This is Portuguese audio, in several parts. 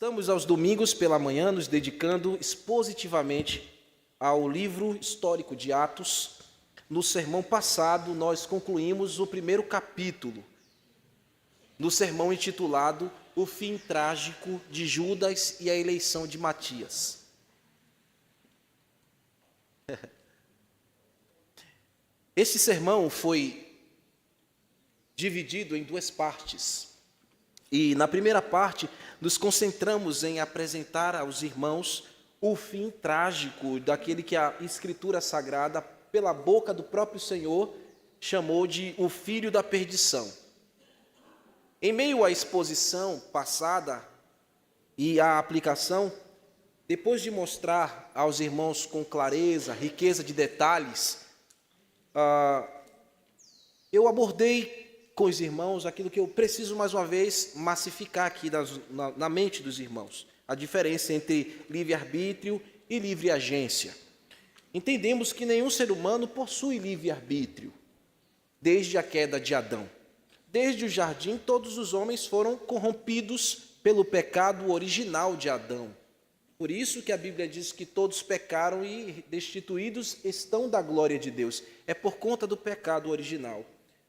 Estamos aos domingos pela manhã nos dedicando expositivamente ao livro histórico de Atos. No sermão passado, nós concluímos o primeiro capítulo, no sermão intitulado O Fim Trágico de Judas e a Eleição de Matias. Esse sermão foi dividido em duas partes. E na primeira parte, nos concentramos em apresentar aos irmãos o fim trágico daquele que a Escritura Sagrada, pela boca do próprio Senhor, chamou de o filho da perdição. Em meio à exposição passada e à aplicação, depois de mostrar aos irmãos com clareza, riqueza de detalhes, eu abordei com os irmãos aquilo que eu preciso mais uma vez massificar aqui na mente dos irmãos, a diferença entre livre-arbítrio e livre-agência. Entendemos que nenhum ser humano possui livre-arbítrio desde a queda de Adão. Desde o jardim, todos os homens foram corrompidos pelo pecado original de Adão. Por isso que a Bíblia diz que todos pecaram e destituídos estão da glória de Deus. É por conta do pecado original.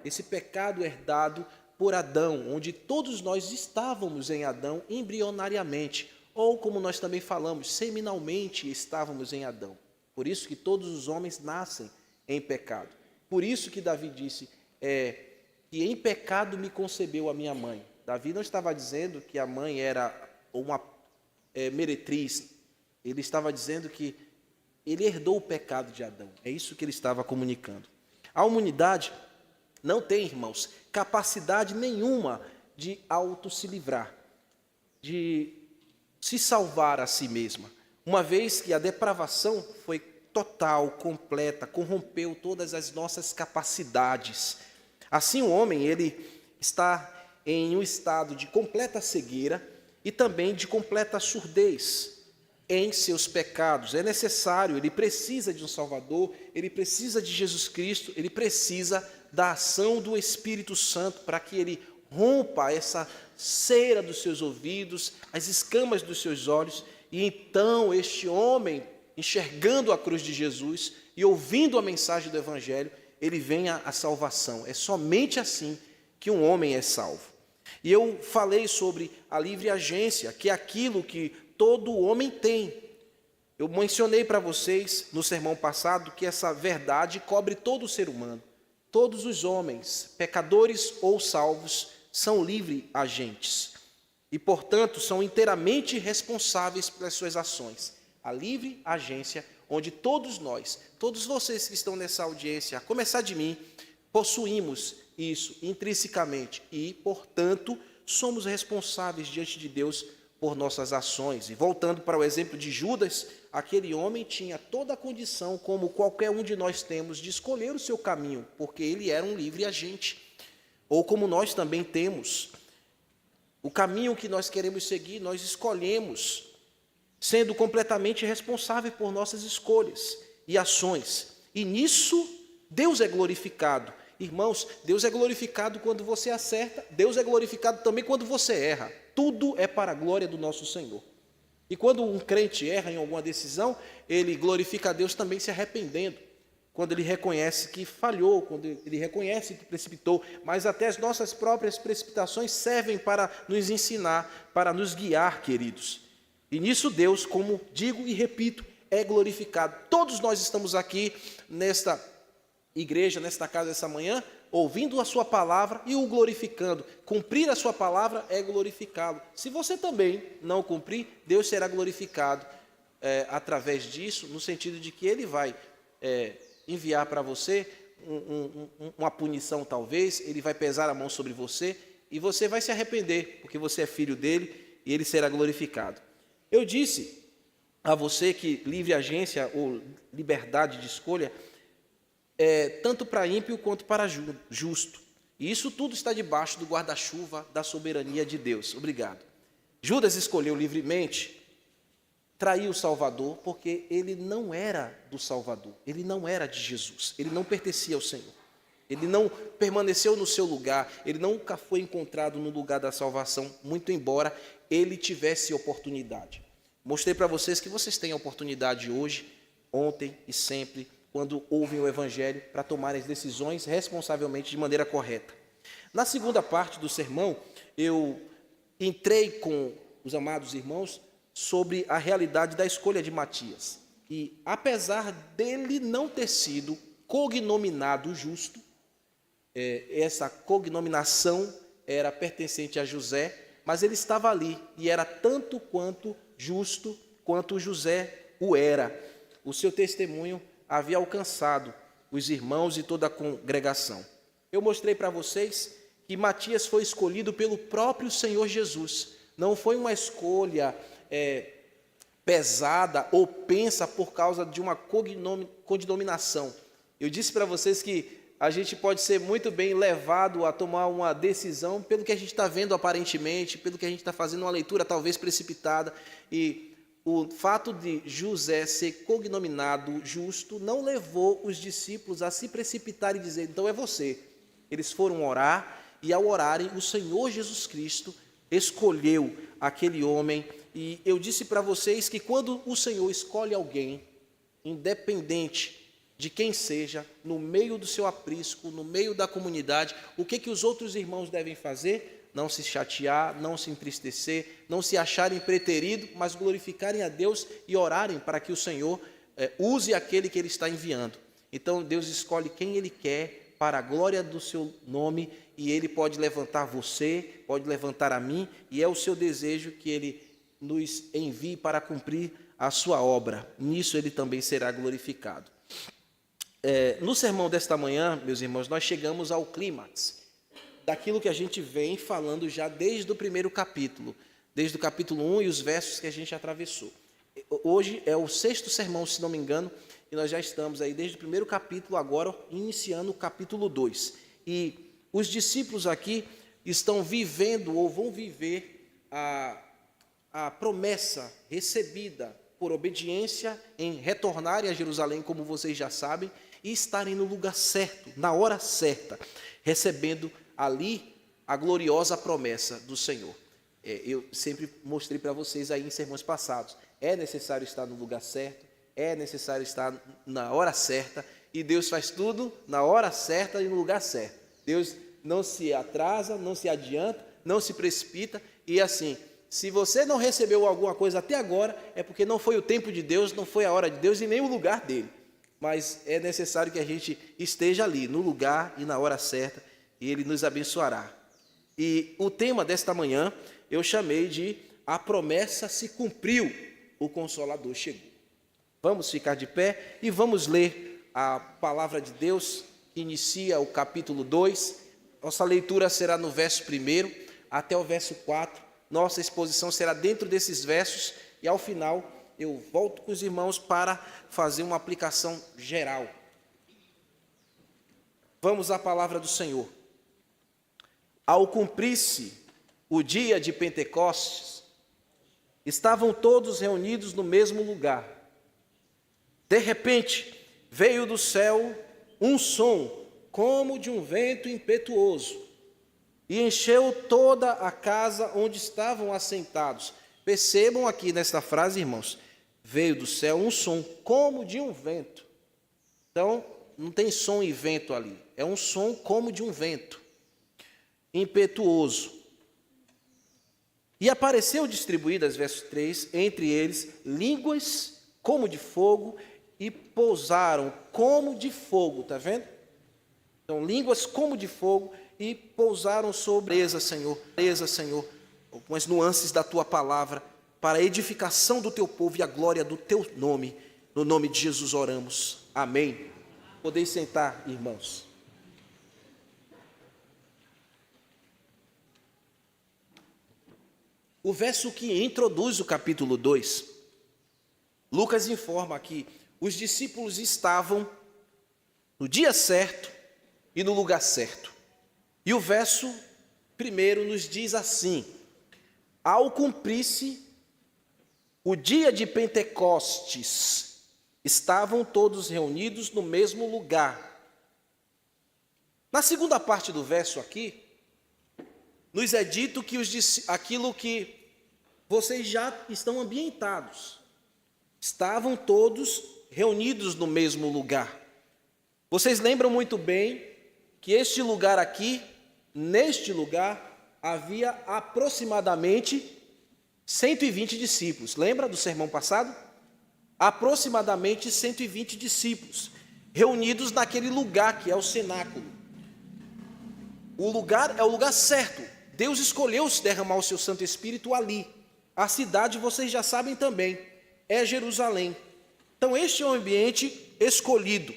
Esse pecado herdado por Adão, onde todos nós estávamos em Adão embrionariamente, ou como nós também falamos, seminalmente estávamos em Adão. Por isso que todos os homens nascem em pecado. Por isso que Davi disse, que em pecado me concebeu a minha mãe. Davi não estava dizendo que a mãe era uma meretriz, ele estava dizendo que ele herdou o pecado de Adão. É isso que ele estava comunicando. A humanidade não tem, irmãos, capacidade nenhuma de se livrar, de se salvar a si mesma, uma vez que a depravação foi total, completa, corrompeu todas as nossas capacidades. Assim, o homem, ele está em um estado de completa cegueira e também de completa surdez em seus pecados. É necessário, ele precisa de um Salvador, ele precisa de Jesus Cristo, ele precisa da ação do Espírito Santo para que ele rompa essa cera dos seus ouvidos, as escamas dos seus olhos, e então este homem, enxergando a cruz de Jesus e ouvindo a mensagem do Evangelho, ele venha à salvação. É somente assim que um homem é salvo. E eu falei sobre a livre agência, que é aquilo que todo homem tem. Eu mencionei para vocês no sermão passado que essa verdade cobre todo o ser humano. Todos os homens, pecadores ou salvos, são livre agentes e, portanto, são inteiramente responsáveis pelas suas ações. A livre agência, onde todos nós, todos vocês que estão nessa audiência, a começar de mim, possuímos isso intrinsecamente e, portanto, somos responsáveis diante de Deus por nossas ações. E voltando para o exemplo de Judas, aquele homem tinha toda a condição, como qualquer um de nós temos, de escolher o seu caminho, porque ele era um livre agente. Ou como nós também temos, o caminho que nós queremos seguir, nós escolhemos, sendo completamente responsável por nossas escolhas e ações. E nisso, Deus é glorificado. Irmãos, Deus é glorificado quando você acerta, Deus é glorificado também quando você erra. Tudo é para a glória do nosso Senhor. E quando um crente erra em alguma decisão, ele glorifica a Deus também se arrependendo. Quando ele reconhece que falhou, quando ele reconhece que precipitou. Mas até as nossas próprias precipitações servem para nos ensinar, para nos guiar, queridos. E nisso Deus, como digo e repito, é glorificado. Todos nós estamos aqui nesta igreja, nesta casa essa manhã, ouvindo a sua palavra e o glorificando. Cumprir a sua palavra é glorificá-lo. Se você também não cumprir, Deus será glorificado através disso, no sentido de que Ele vai enviar para você uma punição talvez, Ele vai pesar a mão sobre você e você vai se arrepender, porque você é filho dEle e Ele será glorificado. Eu disse a você que livre agência ou liberdade de escolha tanto para ímpio quanto para justo. E isso tudo está debaixo do guarda-chuva da soberania de Deus. Obrigado. Judas escolheu livremente trair o Salvador porque ele não era do Salvador, ele não era de Jesus, ele não pertencia ao Senhor. Ele não permaneceu no seu lugar, ele nunca foi encontrado no lugar da salvação, muito embora ele tivesse oportunidade. Mostrei para vocês que vocês têm a oportunidade hoje, ontem e sempre, quando ouvem o Evangelho, para tomarem as decisões responsavelmente de maneira correta. Na segunda parte do sermão, eu entrei com os amados irmãos sobre a realidade da escolha de Matias. E apesar dele não ter sido cognominado justo, essa cognominação era pertencente a José, mas ele estava ali e era tanto quanto justo quanto José o era. O seu testemunho havia alcançado os irmãos e toda a congregação. Eu mostrei para vocês que Matias foi escolhido pelo próprio Senhor Jesus. Não foi uma escolha pesada ou pensa por causa de uma cognominação. Eu disse para vocês que a gente pode ser muito bem levado a tomar uma decisão pelo que a gente está vendo aparentemente, pelo que a gente está fazendo uma leitura talvez precipitada, e o fato de José ser cognominado justo não levou os discípulos a se precipitarem e dizer, então é você. Eles foram orar, e ao orarem, o Senhor Jesus Cristo escolheu aquele homem. E eu disse para vocês que quando o Senhor escolhe alguém, independente de quem seja, no meio do seu aprisco, no meio da comunidade, o que os outros irmãos devem fazer? Não se chatear, não se entristecer, não se acharem preterido, mas glorificarem a Deus e orarem para que o Senhor use aquele que Ele está enviando. Então Deus escolhe quem Ele quer para a glória do seu nome, e Ele pode levantar você, pode levantar a mim, e é o seu desejo que Ele nos envie para cumprir a sua obra. Nisso Ele também será glorificado. No sermão desta manhã, meus irmãos, nós chegamos ao clímax daquilo que a gente vem falando já desde o primeiro capítulo, desde o capítulo 1 e os versos que a gente atravessou. Hoje é o 6º sermão, se não me engano, e nós já estamos aí desde o primeiro capítulo, agora iniciando o capítulo 2. E os discípulos aqui estão vivendo ou vão viver a promessa recebida por obediência em retornarem a Jerusalém, como vocês já sabem, e estarem no lugar certo, na hora certa, recebendo ali a gloriosa promessa do Senhor. Eu sempre mostrei para vocês aí em sermões passados, é necessário estar no lugar certo, é necessário estar na hora certa, e Deus faz tudo na hora certa e no lugar certo. Deus não se atrasa, não se adianta, não se precipita, e assim, se você não recebeu alguma coisa até agora, é porque não foi o tempo de Deus, não foi a hora de Deus e nem o lugar dele. Mas é necessário que a gente esteja ali, no lugar e na hora certa, e Ele nos abençoará. E o tema desta manhã, eu chamei de A Promessa se Cumpriu, o Consolador chegou. Vamos ficar de pé e vamos ler a palavra de Deus, que inicia o capítulo 2. Nossa leitura será no verso 1 até o verso 4. Nossa exposição será dentro desses versos e, ao final, eu volto com os irmãos para fazer uma aplicação geral. Vamos à palavra do Senhor. Ao cumprir-se o dia de Pentecostes, estavam todos reunidos no mesmo lugar. De repente, veio do céu um som, como de um vento impetuoso, e encheu toda a casa onde estavam assentados. Percebam aqui nesta frase, irmãos, veio do céu um som como de um vento. Então, não tem som e vento ali, é um som como de um vento, impetuoso. E apareceu distribuídas, verso 3, entre eles línguas como de fogo, e pousaram como de fogo, está vendo? Então, línguas como de fogo, e pousaram sobre Senhor, algumas nuances da tua palavra, para a edificação do teu povo e a glória do teu nome. No nome de Jesus oramos. Amém. Podeis sentar, irmãos. O verso que introduz o capítulo 2, Lucas informa que os discípulos estavam no dia certo e no lugar certo. E o verso 1 nos diz assim: ao cumprir-se o dia de Pentecostes, estavam todos reunidos no mesmo lugar. Na segunda parte do verso aqui, nos é dito que aquilo que vocês já estão ambientados, estavam todos reunidos no mesmo lugar. Vocês lembram muito bem que este lugar aqui, neste lugar, havia aproximadamente 120 discípulos. Lembra do sermão passado? Aproximadamente 120 discípulos, reunidos naquele lugar que é o cenáculo. O lugar é o lugar certo. Deus escolheu derramar o seu Santo Espírito ali. A cidade, vocês já sabem também, é Jerusalém. Então, este é o ambiente escolhido,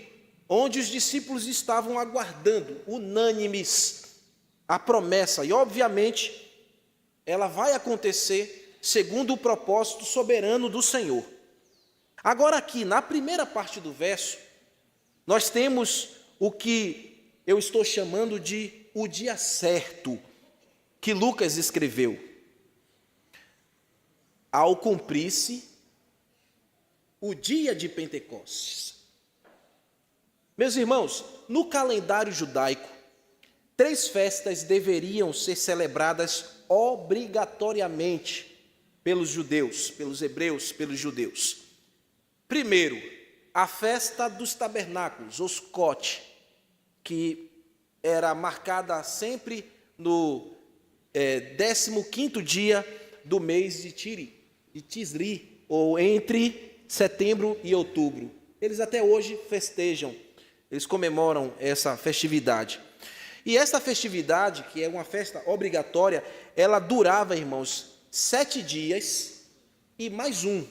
onde os discípulos estavam aguardando, unânimes, a promessa. E, obviamente, ela vai acontecer segundo o propósito soberano do Senhor. Agora, aqui, na primeira parte do verso, nós temos o que eu estou chamando de o dia certo, que Lucas escreveu. Ao cumprir-se o dia de Pentecostes. Meus irmãos, no calendário judaico, 3 festas deveriam ser celebradas obrigatoriamente pelos judeus, pelos hebreus, pelos judeus. Primeiro, a festa dos tabernáculos, os Sucote, que era marcada sempre no 15º dia do mês de Tisri, ou entre setembro e outubro. Eles até hoje festejam, eles comemoram essa festividade. E essa festividade, que é uma festa obrigatória, ela durava, irmãos, 7 dias e mais um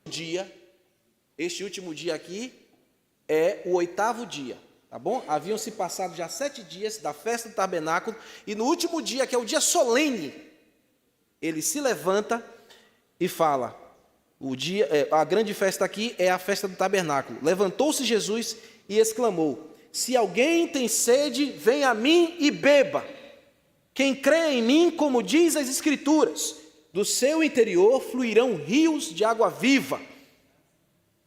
dia. Este último dia aqui é o 8º dia, tá bom? Haviam se passado já 7 dias da festa do tabernáculo, e no último dia, que é o dia solene, ele se levanta e fala, a grande festa aqui é a festa do tabernáculo. Levantou-se Jesus e exclamou: se alguém tem sede, venha a mim e beba. Quem crê em mim, como diz as Escrituras, do seu interior fluirão rios de água viva.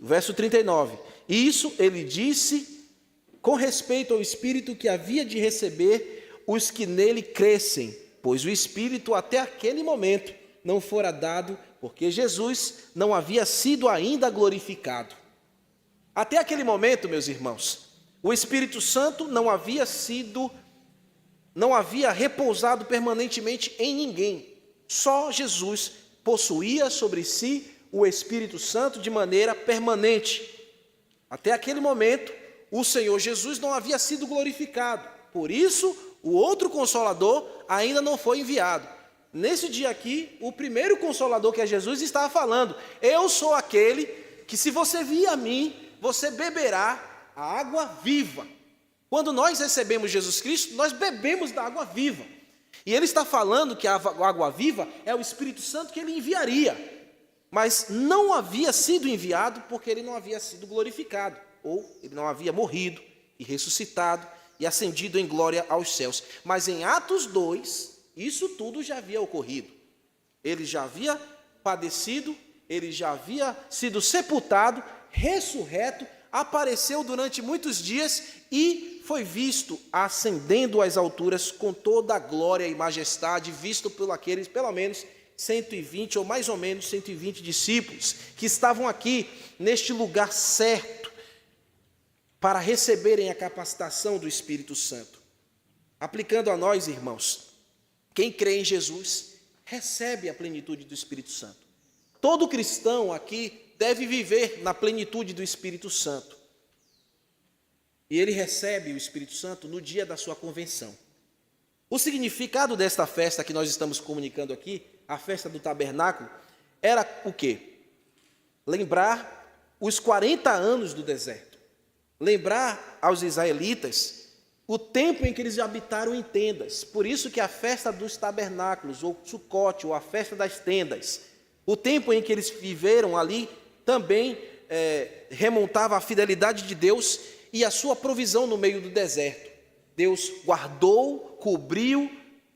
Verso 39. Isso ele disse com respeito ao Espírito que havia de receber os que nele crescem, pois o Espírito até aquele momento não fora dado, porque Jesus não havia sido ainda glorificado. Até aquele momento, meus irmãos, o Espírito Santo não havia repousado permanentemente em ninguém. Só Jesus possuía sobre si o Espírito Santo de maneira permanente. Até aquele momento, o Senhor Jesus não havia sido glorificado. Por isso, o outro Consolador ainda não foi enviado. Nesse dia aqui, o primeiro Consolador, que é Jesus, estava falando: eu sou aquele que, se você vir a mim, você beberá a água viva. Quando nós recebemos Jesus Cristo, nós bebemos da água viva. E ele está falando que a água viva é o Espírito Santo que ele enviaria, mas não havia sido enviado porque ele não havia sido glorificado, ou ele não havia morrido e ressuscitado e ascendido em glória aos céus. Mas em Atos 2, isso tudo já havia ocorrido. Ele já havia padecido, ele já havia sido sepultado, ressurreto, apareceu durante muitos dias e foi visto ascendendo às alturas com toda a glória e majestade, visto por aqueles, pelo menos, 120 ou mais ou menos 120 discípulos que estavam aqui neste lugar certo para receberem a capacitação do Espírito Santo. Aplicando a nós, irmãos, quem crê em Jesus recebe a plenitude do Espírito Santo. Todo cristão aqui deve viver na plenitude do Espírito Santo. E ele recebe o Espírito Santo no dia da sua convenção. O significado desta festa que nós estamos comunicando aqui, a festa do tabernáculo, era o quê? Lembrar os 40 anos do deserto. Lembrar aos israelitas o tempo em que eles habitaram em tendas. Por isso que a festa dos tabernáculos, ou Sucote, ou a festa das tendas, o tempo em que eles viveram ali também remontava à fidelidade de Deus e a sua provisão no meio do deserto. Deus guardou, cobriu,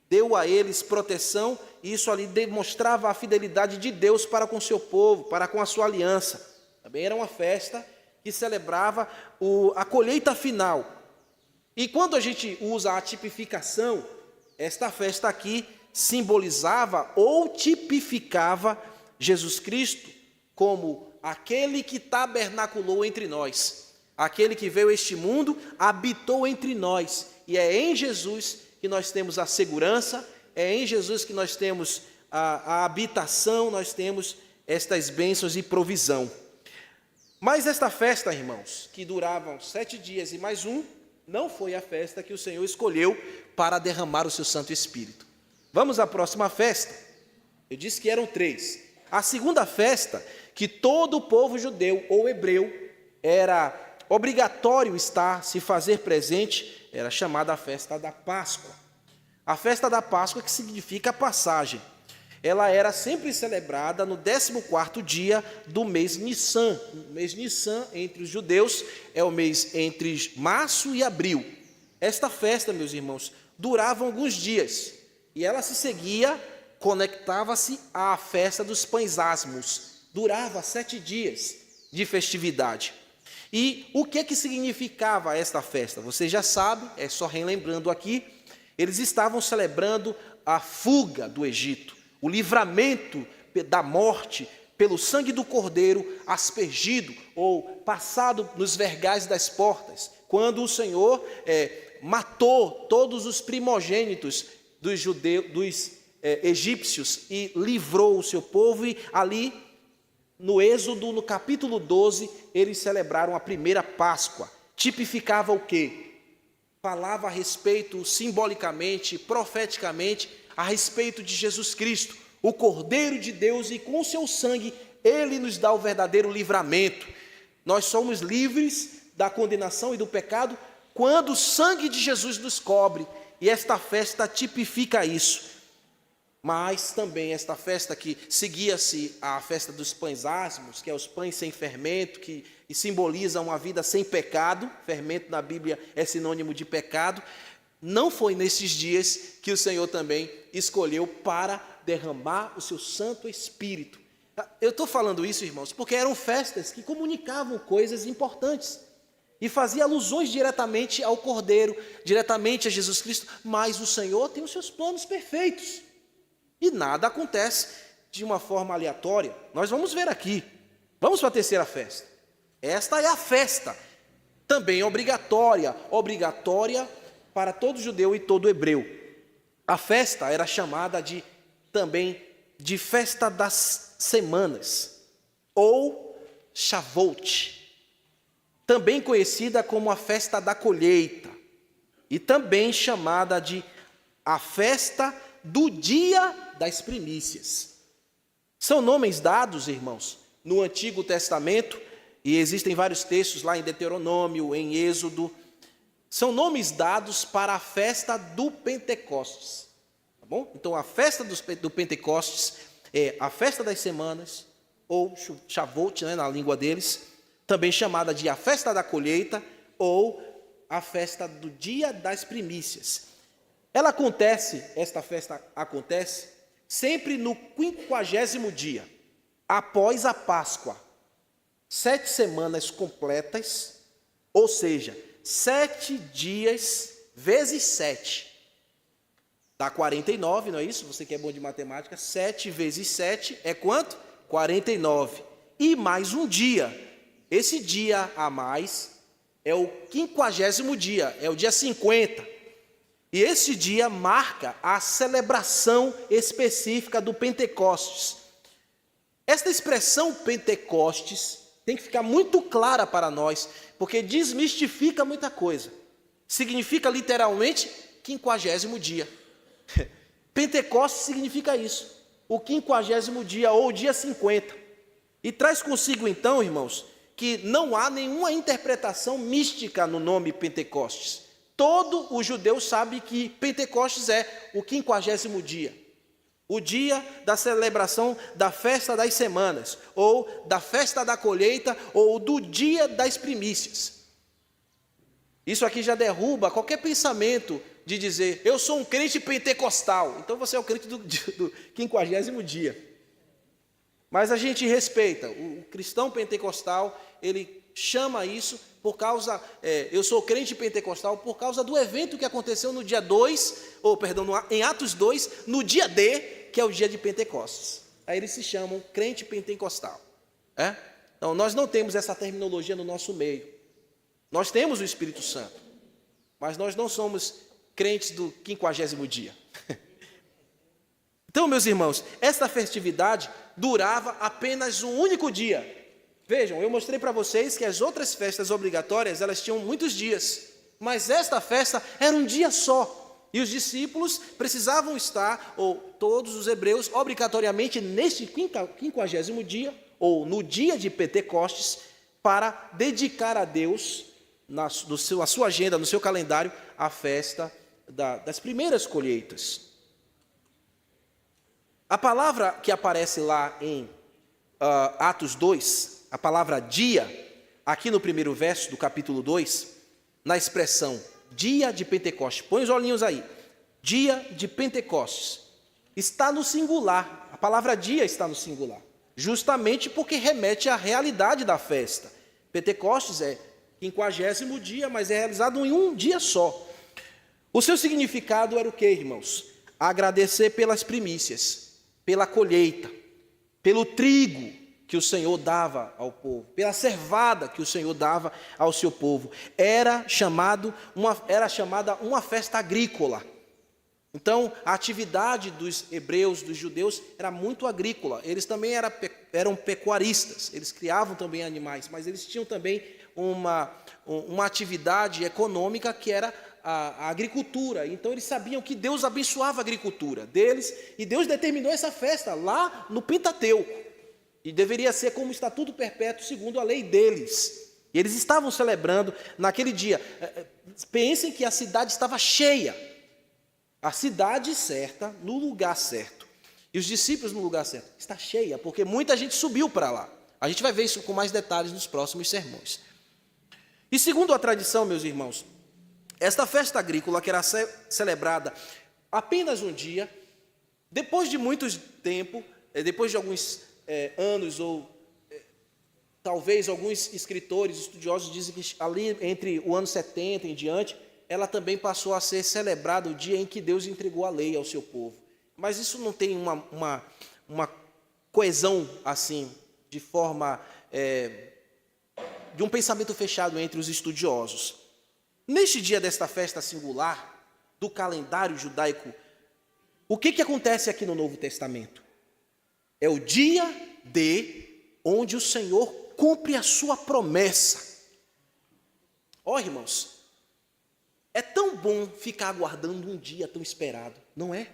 deu a eles proteção, e isso ali demonstrava a fidelidade de Deus para com o seu povo, para com a sua aliança. Também era uma festa que celebrava a colheita final. E quando a gente usa a tipificação, esta festa aqui simbolizava ou tipificava Jesus Cristo como aquele que tabernaculou entre nós, aquele que veio a este mundo, habitou entre nós, e é em Jesus que nós temos a segurança, é em Jesus que nós temos a habitação, nós temos estas bênçãos e provisão. Mas esta festa, irmãos, que duravam 7 dias e mais um, não foi a festa que o Senhor escolheu para derramar o seu Santo Espírito. Vamos à próxima festa. Eu disse que eram 3. A segunda festa, que todo o povo judeu ou hebreu era obrigatório estar, se fazer presente, era chamada a festa da Páscoa. A festa da Páscoa, que significa passagem. Ela era sempre celebrada no 14º dia do mês Nissan. O mês Nissan, entre os judeus, é o mês entre março e abril. Esta festa, meus irmãos, durava alguns dias. E ela se seguia, conectava-se à festa dos pães asmos. Durava 7 dias de festividade. E o que significava esta festa? Você já sabe, é só relembrando aqui, eles estavam celebrando a fuga do Egito, o livramento da morte pelo sangue do Cordeiro aspergido ou passado nos vergais das portas, quando o Senhor matou todos os primogênitos dos egípcios e livrou o seu povo. E ali no Êxodo, no capítulo 12, eles celebraram a primeira Páscoa. Tipificava o quê? Falava a respeito, simbolicamente, profeticamente, a respeito de Jesus Cristo, o Cordeiro de Deus, e com o seu sangue, ele nos dá o verdadeiro livramento. Nós somos livres da condenação e do pecado quando o sangue de Jesus nos cobre, e esta festa tipifica isso. Mas também esta festa que seguia-se a festa dos pães asmos, que é os pães sem fermento, que simboliza uma vida sem pecado. Fermento na Bíblia é sinônimo de pecado. Não foi nesses dias que o Senhor também escolheu para derramar o seu Santo Espírito. Eu estou falando isso, irmãos, porque eram festas que comunicavam coisas importantes e faziam alusões diretamente ao Cordeiro, diretamente a Jesus Cristo, mas o Senhor tem os seus planos perfeitos e nada acontece de uma forma aleatória. Nós vamos ver aqui. Vamos para a terceira festa. Esta é a festa, também obrigatória para todo judeu e todo hebreu. A festa era chamada também de festa das semanas, ou Shavuot, também conhecida como a festa da colheita, e também chamada de a festa do dia das primícias. São nomes dados, irmãos, no Antigo Testamento, e existem vários textos lá em Deuteronômio, em Êxodo. São nomes dados para a festa do Pentecostes, tá bom? Então, a festa do Pentecostes é a festa das semanas, ou Shavuot, né, na língua deles, também chamada de a festa da colheita, ou a festa do dia das primícias. Esta festa acontece sempre no 50º dia, após a Páscoa. 7 semanas completas, ou seja, 7 dias vezes 7. Dá 49, não é isso? Você que é bom de matemática, 7 vezes 7 é quanto? 49. E mais um dia. Esse dia a mais é o 50º dia, é o dia 50. E esse dia marca a celebração específica do Pentecostes. Esta expressão Pentecostes tem que ficar muito clara para nós, porque desmistifica muita coisa. Significa literalmente 50º dia. Pentecostes significa isso, o 50º dia ou o dia 50. E traz consigo então, irmãos, que não há nenhuma interpretação mística no nome Pentecostes. Todo o judeu sabe que Pentecostes é o 50º dia. O dia da celebração da festa das semanas, ou da festa da colheita, ou do dia das primícias. Isso aqui já derruba qualquer pensamento de dizer, eu sou um crente pentecostal, então você é o crente do 50º dia. Mas a gente respeita, o cristão pentecostal, ele chama isso por causa, eu sou crente pentecostal por causa do evento que aconteceu no dia 2, em Atos 2, no dia D, que é o dia de Pentecostes. Aí eles se chamam crente pentecostal. Então, nós não temos essa terminologia no nosso meio. Nós temos o Espírito Santo, mas nós não somos crentes do 50º dia. Então, meus irmãos, esta festividade durava apenas um único dia. Vejam, eu mostrei para vocês que as outras festas obrigatórias, elas tinham muitos dias, mas esta festa era um dia só. E os discípulos precisavam estar, ou todos os hebreus, obrigatoriamente neste 50º dia, ou no dia de Pentecostes, para dedicar a Deus, na sua agenda, no seu calendário, a festa das primeiras colheitas. A palavra que aparece lá em Atos 2, a palavra dia, aqui no primeiro verso do capítulo 2, na expressão dia de Pentecostes, põe os olhinhos aí, dia de Pentecostes, está no singular, a palavra dia está no singular, justamente porque remete à realidade da festa. Pentecostes é 50º dia, mas é realizado em um dia só. O seu significado era o quê, irmãos? Agradecer pelas primícias, pela colheita, pelo trigo que o Senhor dava ao povo, pela cevada que o Senhor dava ao seu povo. Era chamada uma festa agrícola. Então, a atividade dos hebreus, dos judeus, era muito agrícola. Eles também eram pecuaristas, eles criavam também animais, mas eles tinham também uma atividade econômica que era a agricultura. Então, eles sabiam que Deus abençoava a agricultura deles, e Deus determinou essa festa lá no Pentateuco. E deveria ser como estatuto perpétuo, segundo a lei deles. E eles estavam celebrando naquele dia. Pensem que a cidade estava cheia. A cidade certa, no lugar certo. E os discípulos no lugar certo. Está cheia, porque muita gente subiu para lá. A gente vai ver isso com mais detalhes nos próximos sermões. E segundo a tradição, meus irmãos, esta festa agrícola, que era celebrada apenas um dia, depois de muito tempo, depois de alguns anos, ou talvez alguns escritores, estudiosos dizem que ali entre o ano 70 em diante, ela também passou a ser celebrada o dia em que Deus entregou a lei ao seu povo. Mas isso não tem uma coesão assim, de forma de um pensamento fechado entre os estudiosos. Neste dia desta festa singular, do calendário judaico, o que acontece aqui no Novo Testamento? É o dia onde o Senhor cumpre a sua promessa. Irmãos, é tão bom ficar aguardando um dia tão esperado, não é?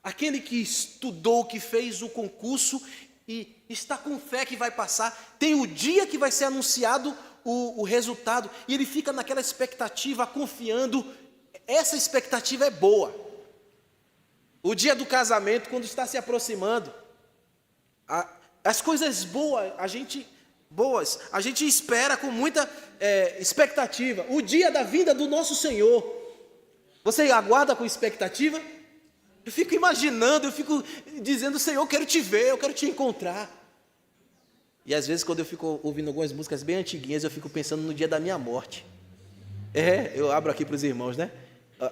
Aquele que estudou, que fez o concurso e está com fé que vai passar, tem o dia que vai ser anunciado o resultado, e ele fica naquela expectativa, confiando. Essa expectativa é boa. O dia do casamento, quando está se aproximando, as coisas boas, a gente espera com muita expectativa. O dia da vinda do nosso Senhor, você aguarda com expectativa? Eu fico imaginando, eu fico dizendo: Senhor, eu quero te ver, eu quero te encontrar. E às vezes, quando eu fico ouvindo algumas músicas bem antiguinhas, eu fico pensando no dia da minha morte. Eu abro aqui para os irmãos, né?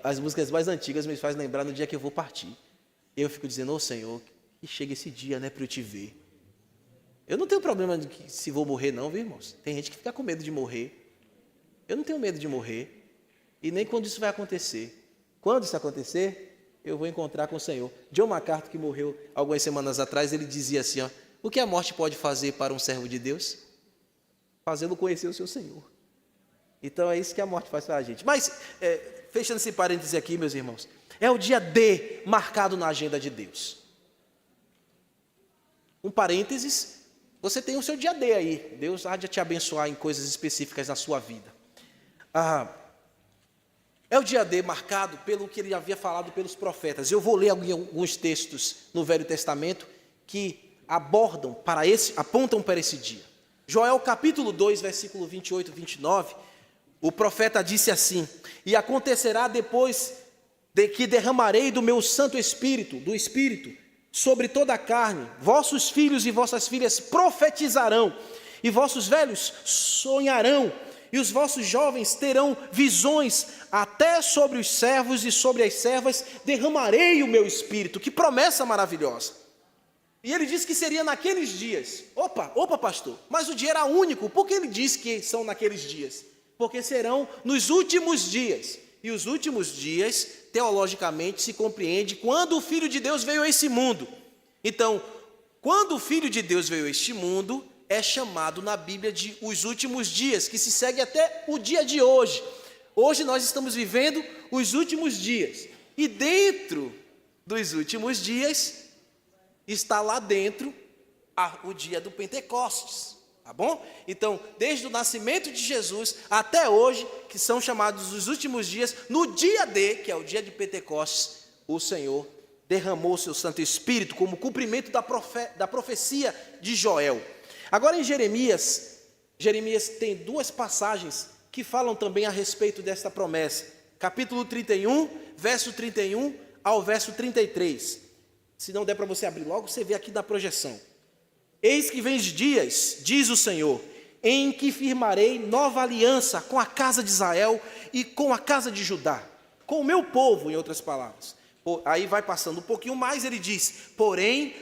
As músicas mais antigas me fazem lembrar no dia que eu vou partir. Eu fico dizendo: Senhor, que chega esse dia, né, para eu te ver. Eu não tenho problema de se vou morrer não, viu, irmãos? Tem gente que fica com medo de morrer. Eu não tenho medo de morrer. E nem quando isso vai acontecer. Quando isso acontecer, eu vou encontrar com o Senhor. John MacArthur, que morreu algumas semanas atrás, ele dizia assim: o que a morte pode fazer para um servo de Deus? Fazê-lo conhecer o seu Senhor. Então é isso que a morte faz para a gente. Mas, fechando esse parêntese aqui, meus irmãos, é o dia D marcado na agenda de Deus. Um parênteses, você tem o seu dia D aí. Deus há de te abençoar em coisas específicas na sua vida. É o dia D marcado pelo que ele havia falado pelos profetas. Eu vou ler alguns textos no Velho Testamento que apontam para esse dia. Joel capítulo 2, versículo 28 e 29, o profeta disse assim: e acontecerá depois de que derramarei do meu Santo Espírito, do Espírito, sobre toda a carne, vossos filhos e vossas filhas profetizarão, e vossos velhos sonharão, e os vossos jovens terão visões, até sobre os servos e sobre as servas derramarei o meu espírito. Que promessa maravilhosa! E ele disse que seria naqueles dias. Opa, pastor, mas o dia era único. Por que ele diz que são naqueles dias? Porque serão nos últimos dias. E os últimos dias, teologicamente, se compreende quando o Filho de Deus veio a esse mundo. Então, quando o Filho de Deus veio a este mundo, é chamado na Bíblia de os últimos dias, que se segue até o dia de hoje. Hoje nós estamos vivendo os últimos dias. E dentro dos últimos dias, está lá dentro o dia do Pentecostes. Tá bom? Então, desde o nascimento de Jesus até hoje, que são chamados os últimos dias, no dia D, que é o dia de Pentecostes, o Senhor derramou seu Santo Espírito como cumprimento da profecia de Joel. Agora em Jeremias tem duas passagens que falam também a respeito desta promessa. Capítulo 31, verso 31 ao verso 33. Se não der para você abrir logo, você vê aqui da projeção. Eis que vem dias, diz o Senhor, em que firmarei nova aliança com a casa de Israel e com a casa de Judá, com o meu povo, em outras palavras. Aí vai passando um pouquinho mais, ele diz, porei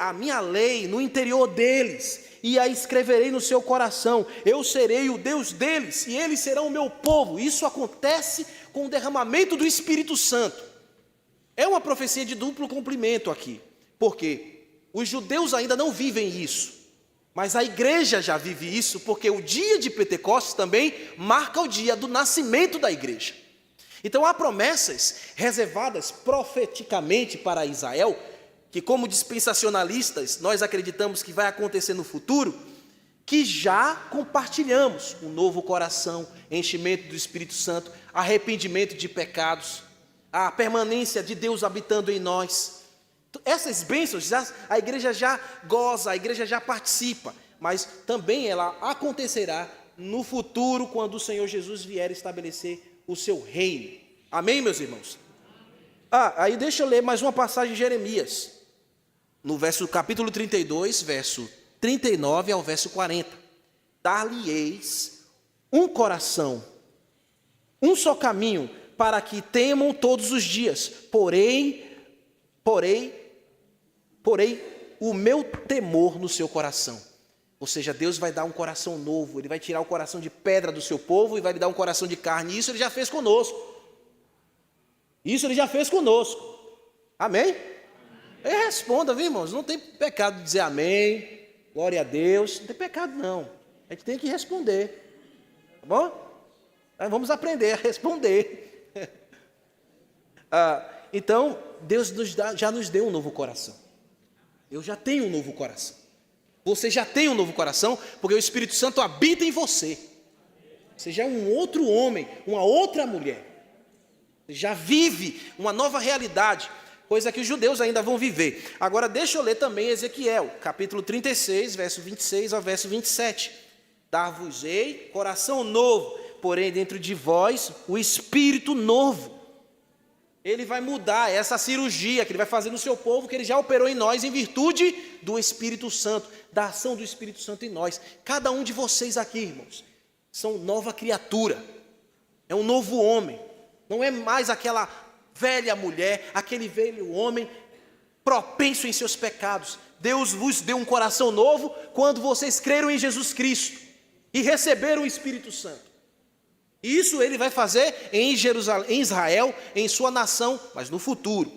a minha lei no interior deles, e a escreverei no seu coração, eu serei o Deus deles, e eles serão o meu povo. Isso acontece com o derramamento do Espírito Santo. É uma profecia de duplo cumprimento aqui, porque os judeus ainda não vivem isso, mas a igreja já vive isso, porque o dia de Pentecostes também marca o dia do nascimento da igreja. Então há promessas reservadas profeticamente para Israel, que como dispensacionalistas nós acreditamos que vai acontecer no futuro, que já compartilhamos um novo coração, enchimento do Espírito Santo, arrependimento de pecados, a permanência de Deus habitando em nós. Essas bênçãos a igreja já goza, a igreja já participa, mas também ela acontecerá no futuro, quando o Senhor Jesus vier estabelecer o seu reino. Amém, meus irmãos? Aí deixa eu ler mais uma passagem de Jeremias, no capítulo 32, verso 39 ao verso 40. Dar-lhe-eis um coração, um só caminho, para que temam todos os dias, porém o meu temor no seu coração. Ou seja, Deus vai dar um coração novo, Ele vai tirar o coração de pedra do seu povo e vai lhe dar um coração de carne. Isso Ele já fez conosco. Amém? Responda, viu, irmãos? Não tem pecado dizer amém, glória a Deus. Não tem pecado, não. A gente tem que responder. Tá bom? Vamos aprender a responder. Então, Deus já nos deu um novo coração. Eu já tenho um novo coração. Você já tem um novo coração, porque o Espírito Santo habita em você. Você já é um outro homem, uma outra mulher. Você já vive uma nova realidade, coisa que os judeus ainda vão viver. Agora deixa eu ler também Ezequiel, capítulo 36, verso 26 ao verso 27. Dar-vos-ei coração novo, porém dentro de vós o Espírito novo. Ele vai mudar essa cirurgia que Ele vai fazer no seu povo, que Ele já operou em nós em virtude do Espírito Santo, da ação do Espírito Santo em nós. Cada um de vocês aqui, irmãos, são nova criatura, é um novo homem. Não é mais aquela velha mulher, aquele velho homem propenso em seus pecados. Deus vos deu um coração novo quando vocês creram em Jesus Cristo e receberam o Espírito Santo. Isso Ele vai fazer em Jerusalém, em Israel, em sua nação, mas no futuro.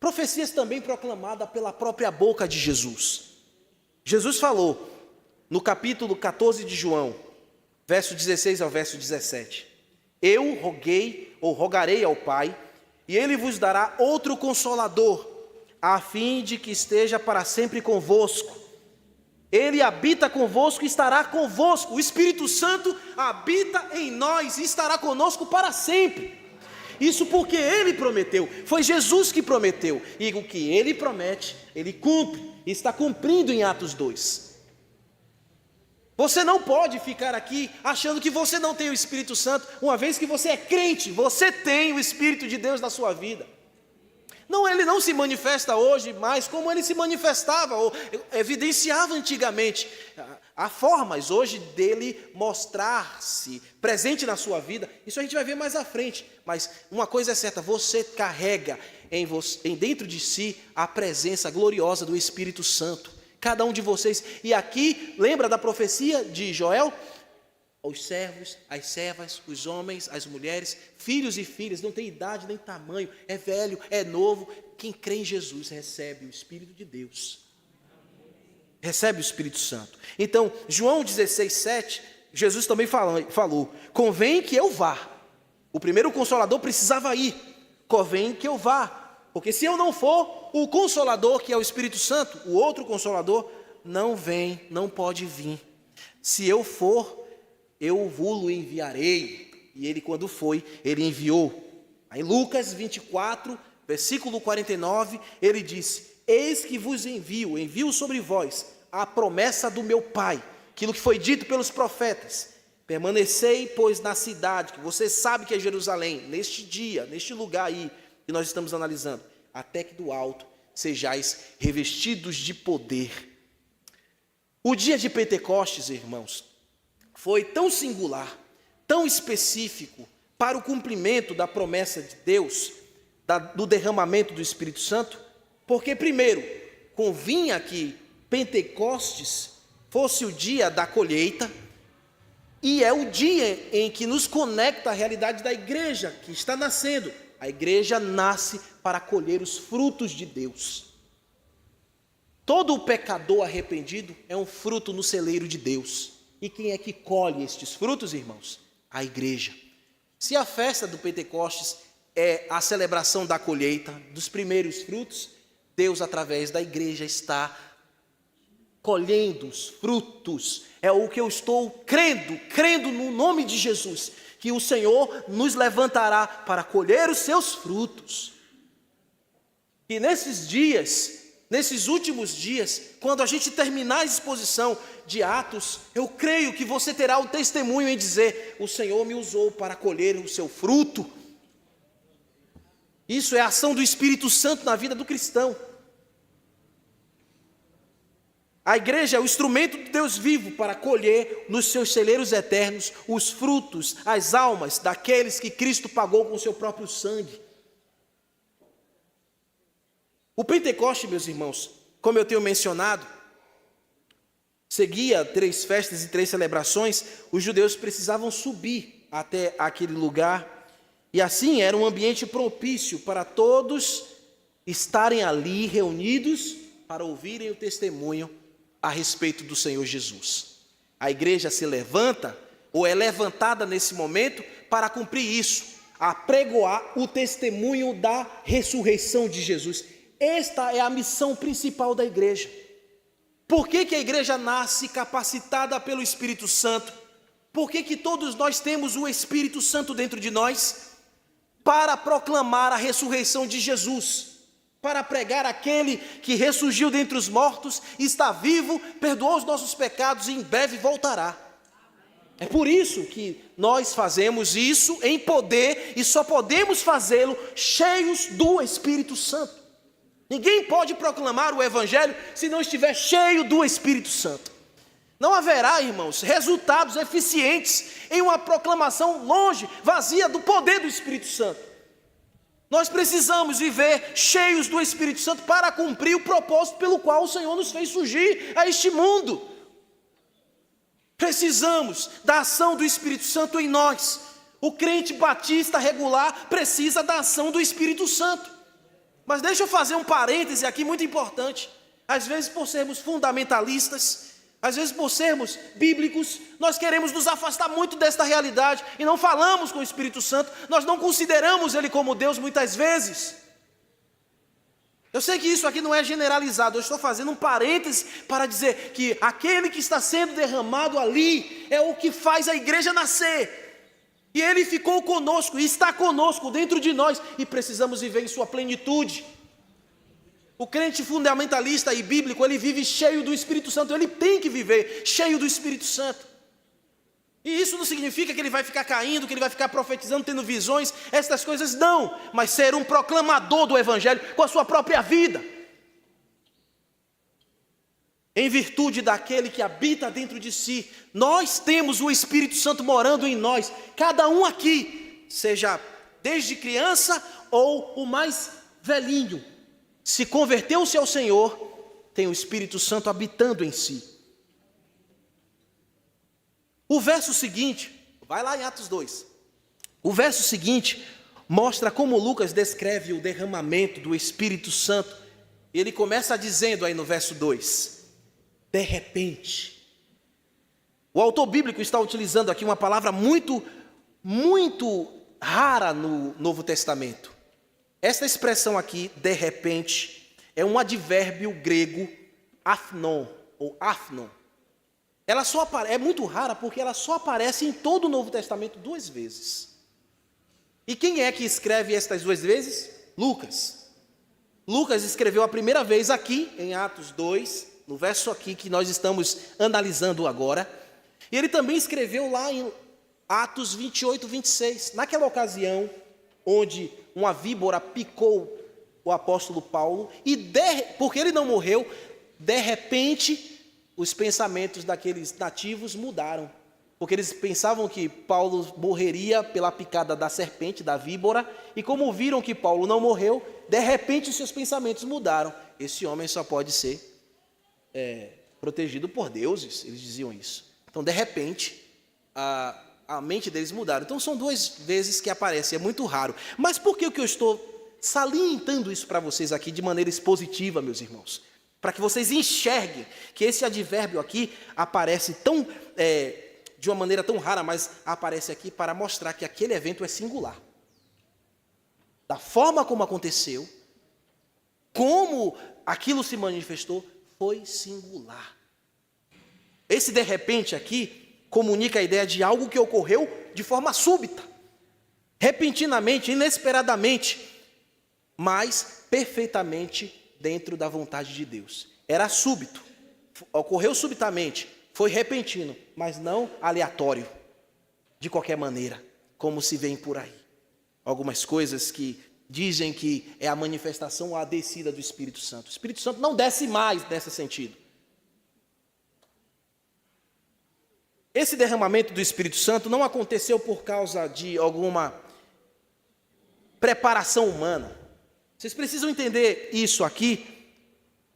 Profecias também proclamadas pela própria boca de Jesus. Jesus falou no capítulo 14 de João, verso 16 ao verso 17. Eu rogarei ao Pai, e Ele vos dará outro Consolador, a fim de que esteja para sempre convosco. Ele habita convosco e estará convosco. O Espírito Santo habita em nós e estará conosco para sempre. Isso porque Ele prometeu, foi Jesus que prometeu. E o que Ele promete, Ele cumpre, e está cumprindo em Atos 2. Você não pode ficar aqui achando que você não tem o Espírito Santo, uma vez que você é crente, você tem o Espírito de Deus na sua vida. Não, ele não se manifesta hoje mais como ele se manifestava ou evidenciava antigamente. Há formas hoje dele mostrar-se presente na sua vida. Isso a gente vai ver mais à frente. Mas uma coisa é certa, você carrega dentro de si a presença gloriosa do Espírito Santo. Cada um de vocês. E aqui, lembra da profecia de Joel? Os servos, as servas, os homens, as mulheres, filhos e filhas, não tem idade nem tamanho, é velho, é novo. Quem crê em Jesus recebe o Espírito de Deus. Recebe o Espírito Santo. Então, João 16:7, Jesus também falou: convém que eu vá. O primeiro Consolador precisava ir. Convém que eu vá. Porque se eu não for, o Consolador, que é o Espírito Santo, o outro Consolador, não vem, não pode vir. Se eu for, eu vou-lo enviarei. E ele, quando foi, ele enviou. Em Lucas 24, versículo 49, ele disse: eis que vos envio sobre vós a promessa do meu Pai, aquilo que foi dito pelos profetas. Permanecei, pois, na cidade, que você sabe que é Jerusalém, neste dia, neste lugar aí, que nós estamos analisando, até que do alto sejais revestidos de poder. O dia de Pentecostes, irmãos, foi tão singular, tão específico para o cumprimento da promessa de Deus, do derramamento do Espírito Santo, porque primeiro, convinha que Pentecostes fosse o dia da colheita, e é o dia em que nos conecta à realidade da igreja que está nascendo. A igreja nasce para colher os frutos de Deus. Todo o pecador arrependido é um fruto no celeiro de Deus. E quem é que colhe estes frutos, irmãos? A igreja. Se a festa do Pentecostes é a celebração da colheita, dos primeiros frutos, Deus, através da igreja, está colhendo os frutos. É o que eu estou crendo no nome de Jesus, que o Senhor nos levantará para colher os seus frutos. E nesses dias, nesses últimos dias, quando a gente terminar a exposição de Atos, eu creio que você terá o testemunho em dizer: o Senhor me usou para colher o seu fruto. Isso é a ação do Espírito Santo na vida do cristão. A igreja é o instrumento de Deus vivo para colher nos seus celeiros eternos os frutos, as almas daqueles que Cristo pagou com o seu próprio sangue. O Pentecoste, meus irmãos, como eu tenho mencionado, seguia 3 festas e 3 celebrações. Os judeus precisavam subir até aquele lugar, e assim era um ambiente propício para todos estarem ali reunidos para ouvirem o testemunho a respeito do Senhor Jesus. A igreja se levanta, ou é levantada nesse momento, para cumprir isso, apregoar o testemunho da ressurreição de Jesus. Esta é a missão principal da igreja. Por que a igreja nasce capacitada pelo Espírito Santo? Por que todos nós temos o Espírito Santo dentro de nós? Para proclamar a ressurreição de Jesus, para pregar aquele que ressurgiu dentre os mortos, está vivo, perdoou os nossos pecados e em breve voltará. É por isso que nós fazemos isso em poder, e só podemos fazê-lo cheios do Espírito Santo. Ninguém pode proclamar o Evangelho se não estiver cheio do Espírito Santo. Não haverá, irmãos, resultados eficientes em uma proclamação longe, vazia do poder do Espírito Santo. Nós precisamos viver cheios do Espírito Santo para cumprir o propósito pelo qual o Senhor nos fez surgir a este mundo. Precisamos da ação do Espírito Santo em nós. O crente batista regular precisa da ação do Espírito Santo. Mas deixa eu fazer um parêntese aqui muito importante. Às vezes, por sermos fundamentalistas, às vezes por sermos bíblicos, nós queremos nos afastar muito desta realidade e não falamos com o Espírito Santo, nós não consideramos Ele como Deus muitas vezes. Eu sei que isso aqui não é generalizado, eu estou fazendo um parêntese para dizer que aquele que está sendo derramado ali é o que faz a igreja nascer. E Ele ficou conosco e está conosco dentro de nós e precisamos viver em sua plenitude. O crente fundamentalista e bíblico, ele vive cheio do Espírito Santo, ele tem que viver cheio do Espírito Santo. E isso não significa que ele vai ficar caindo, que ele vai ficar profetizando, tendo visões, essas coisas não, mas ser um proclamador do Evangelho com a sua própria vida, em virtude daquele que habita dentro de si. Nós temos o Espírito Santo morando em nós, cada um aqui, seja desde criança ou o mais velhinho, se converteu-se ao Senhor, tem o Espírito Santo habitando em si. O verso seguinte, vai lá em Atos 2, o verso seguinte mostra como Lucas descreve o derramamento do Espírito Santo. Ele começa dizendo aí no verso 2, de repente. O autor bíblico está utilizando aqui uma palavra muito rara no Novo Testamento. Esta expressão aqui, de repente, é um advérbio grego, aphnon, ou aphnon. Ela é muito rara porque ela só aparece em todo o Novo Testamento 2 vezes. E quem é que escreve estas 2 vezes? Lucas. Lucas escreveu a primeira vez aqui, em Atos 2, no verso aqui que nós estamos analisando agora. E ele também escreveu lá em Atos 28, 26, naquela ocasião onde uma víbora picou o apóstolo Paulo, e porque ele não morreu, de repente os pensamentos daqueles nativos mudaram, porque eles pensavam que Paulo morreria pela picada da serpente, da víbora, e como viram que Paulo não morreu, de repente os seus pensamentos mudaram. Esse homem só pode ser protegido por deuses, eles diziam isso. Então, de repente, a mente deles mudaram. Então, são 2 vezes que aparece, é muito raro. Mas por que eu estou salientando isso para vocês aqui de maneira expositiva, meus irmãos? Para que vocês enxerguem que esse advérbio aqui aparece de uma maneira tão rara, mas aparece aqui para mostrar que aquele evento é singular. Da forma como aconteceu, como aquilo se manifestou, foi singular. Esse de repente aqui comunica a ideia de algo que ocorreu de forma súbita, repentinamente, inesperadamente, mas perfeitamente dentro da vontade de Deus. Era súbito, ocorreu subitamente, foi repentino, mas não aleatório, de qualquer maneira, como se vê por aí. Algumas coisas que dizem que é a manifestação ou a descida do Espírito Santo. O Espírito Santo não desce mais nesse sentido. Esse derramamento do Espírito Santo não aconteceu por causa de alguma preparação humana. Vocês precisam entender isso aqui.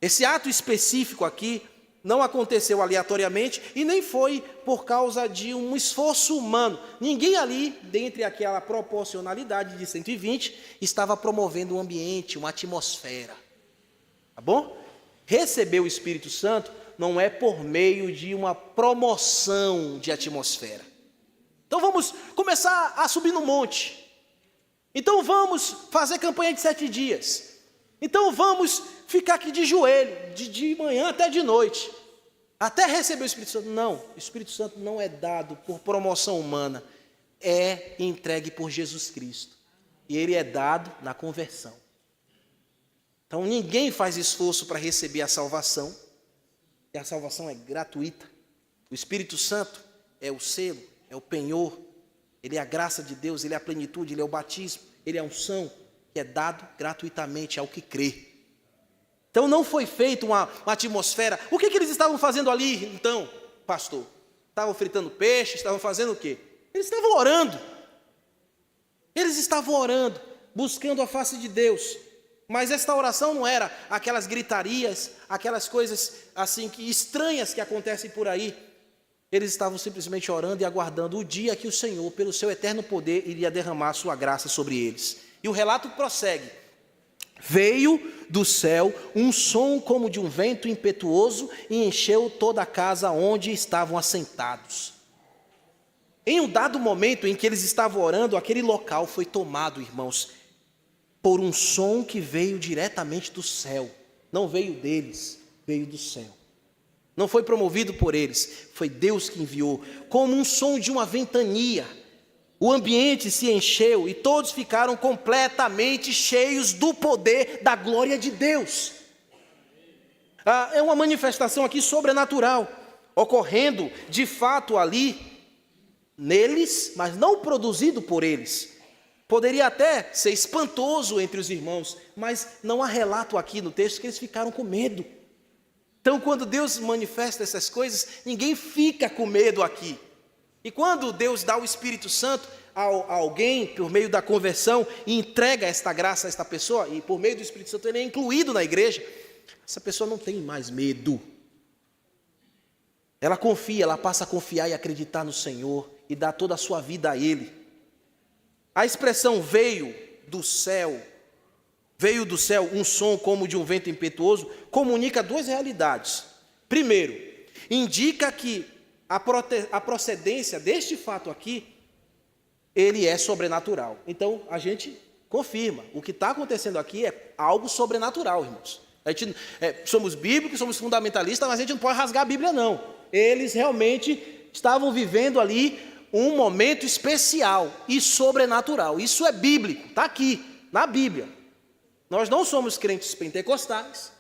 Esse ato específico aqui não aconteceu aleatoriamente e nem foi por causa de um esforço humano. Ninguém ali, dentre aquela proporcionalidade de 120, estava promovendo um ambiente, uma atmosfera. Tá bom? Receber o Espírito Santo não é por meio de uma promoção de atmosfera. Então vamos começar a subir no monte. Então vamos fazer campanha de 7 dias. Então vamos ficar aqui de joelho, de manhã até de noite, até receber o Espírito Santo. Não, o Espírito Santo não é dado por promoção humana, é entregue por Jesus Cristo. E ele é dado na conversão. Então ninguém faz esforço para receber a salvação, e a salvação é gratuita. O Espírito Santo é o selo, é o penhor, ele é a graça de Deus, ele é a plenitude, ele é o batismo, ele é a unção, que é dado gratuitamente ao que crê. Então não foi feita uma atmosfera. O que eles estavam fazendo ali, então, pastor? Estavam fritando peixe, estavam fazendo o quê? Eles estavam orando. Eles estavam orando, buscando a face de Deus. Mas esta oração não era aquelas gritarias, aquelas coisas assim que estranhas que acontecem por aí. Eles estavam simplesmente orando e aguardando o dia que o Senhor, pelo seu eterno poder, iria derramar a sua graça sobre eles. E o relato prossegue. Veio do céu um som como de um vento impetuoso e encheu toda a casa onde estavam assentados. Em um dado momento em que eles estavam orando, aquele local foi tomado, irmãos, por um som que veio diretamente do céu. Não veio deles, veio do céu. Não foi promovido por eles, foi Deus que enviou, como um som de uma ventania. O ambiente se encheu e todos ficaram completamente cheios do poder da glória de Deus. É uma manifestação aqui sobrenatural, ocorrendo de fato ali. neles, mas não produzido por eles. Poderia até ser espantoso entre os irmãos, mas não há relato aqui no texto que eles ficaram com medo. Então, quando Deus manifesta essas coisas, ninguém fica com medo aqui. E quando Deus dá o Espírito Santo a alguém, por meio da conversão, e entrega esta graça a esta pessoa, e por meio do Espírito Santo ele é incluído na igreja, essa pessoa não tem mais medo. Ela confia, ela passa a confiar e acreditar no Senhor, e dá toda a sua vida a Ele. A expressão veio do céu um som como de um vento impetuoso, comunica duas realidades. Primeiro, indica que a procedência deste fato aqui, ele é sobrenatural. Então, a gente confirma, o que está acontecendo aqui é algo sobrenatural, irmãos. A gente, somos bíblicos, somos fundamentalistas, mas a gente não pode rasgar a Bíblia, não. Eles realmente estavam vivendo ali um momento especial e sobrenatural. Isso é bíblico, está aqui, na Bíblia. Nós não somos crentes pentecostais,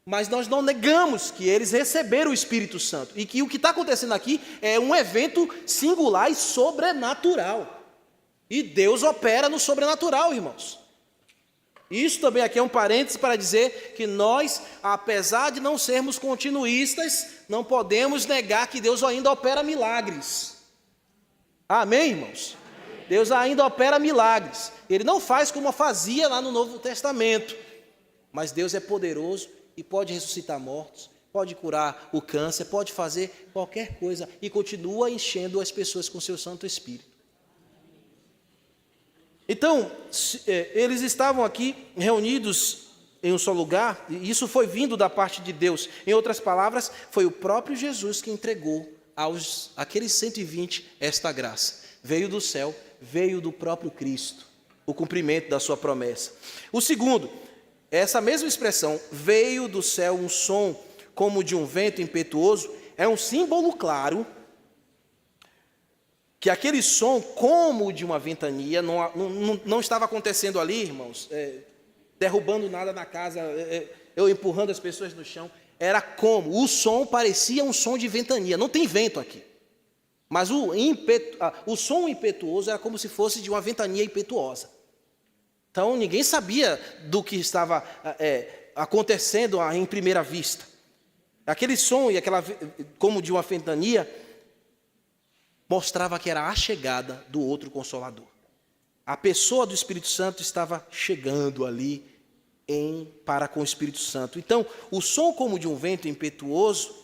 mas nós não negamos que eles receberam o Espírito Santo. E que o que está acontecendo aqui é um evento singular e sobrenatural. E Deus opera no sobrenatural, irmãos. Isso também aqui é um parênteses para dizer que nós, apesar de não sermos continuistas, não podemos negar que Deus ainda opera milagres. Amém, irmãos? Amém. Deus ainda opera milagres. Ele não faz como fazia lá no Novo Testamento. Mas Deus é poderoso e pode ressuscitar mortos, pode curar o câncer, pode fazer qualquer coisa e continua enchendo as pessoas com seu Santo Espírito. Então, eles estavam aqui reunidos em um só lugar, e isso foi vindo da parte de Deus. Em outras palavras, foi o próprio Jesus que entregou àqueles 120 esta graça. Veio do céu, veio do próprio Cristo, o cumprimento da sua promessa. O segundo, essa mesma expressão, veio do céu um som como de um vento impetuoso, é um símbolo claro que aquele som, como de uma ventania, não estava acontecendo ali, irmãos, derrubando nada na casa, eu empurrando as pessoas no chão. Era como? O som parecia um som de ventania, não tem vento aqui. Mas o som impetuoso era como se fosse de uma ventania impetuosa. Então ninguém sabia do que estava acontecendo em primeira vista. Aquele som e como de uma ventania mostrava que era a chegada do outro Consolador. A pessoa do Espírito Santo estava chegando ali para com o Espírito Santo. Então, o som como de um vento impetuoso,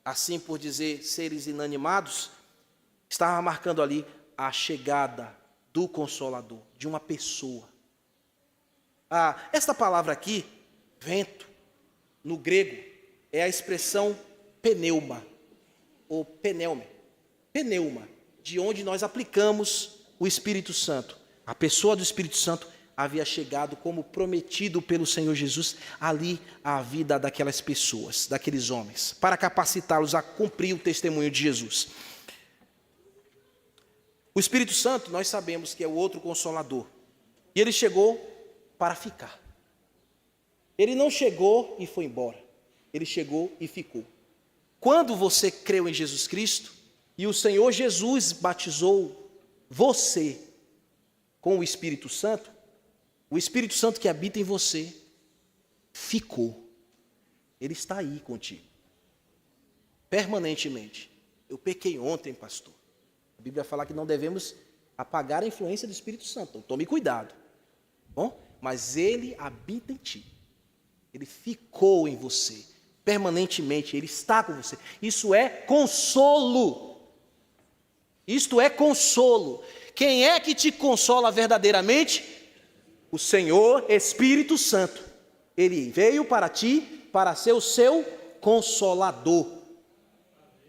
assim por dizer, seres inanimados, estava marcando ali a chegada do Consolador, de uma pessoa. Esta palavra aqui, vento, no grego, é a expressão pneuma, ou pneume. Pneuma, de onde nós aplicamos o Espírito Santo. A pessoa do Espírito Santo havia chegado como prometido pelo Senhor Jesus ali à vida daquelas pessoas, daqueles homens, para capacitá-los a cumprir o testemunho de Jesus. O Espírito Santo, nós sabemos que é o outro Consolador. E ele chegou para ficar. Ele não chegou e foi embora. Ele chegou e ficou. Quando você creu em Jesus Cristo, e o Senhor Jesus batizou você com o Espírito Santo que habita em você, ficou. Ele está aí contigo, permanentemente. Eu pequei ontem, pastor. A Bíblia fala que não devemos apagar a influência do Espírito Santo. Então, tome cuidado. Bom? Mas ele habita em ti. Ele ficou em você, permanentemente. Ele está com você. Isso é consolo. Isto é consolo. Quem é que te consola verdadeiramente? O Senhor Espírito Santo. Ele veio para ti, para ser o seu consolador.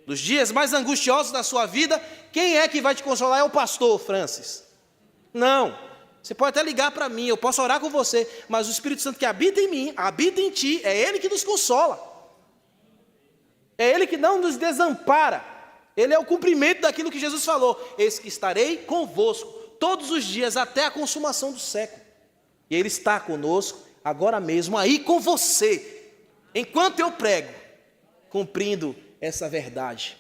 Nos dias mais angustiosos da sua vida, quem é que vai te consolar? É o pastor Francis. Não. Você pode até ligar para mim, eu posso orar com você, mas o Espírito Santo que habita em mim, habita em ti, é Ele que nos consola. É Ele que não nos desampara. Ele é o cumprimento daquilo que Jesus falou. Eis que estarei convosco todos os dias até a consumação do século. E Ele está conosco agora mesmo, aí com você, enquanto eu prego, cumprindo essa verdade.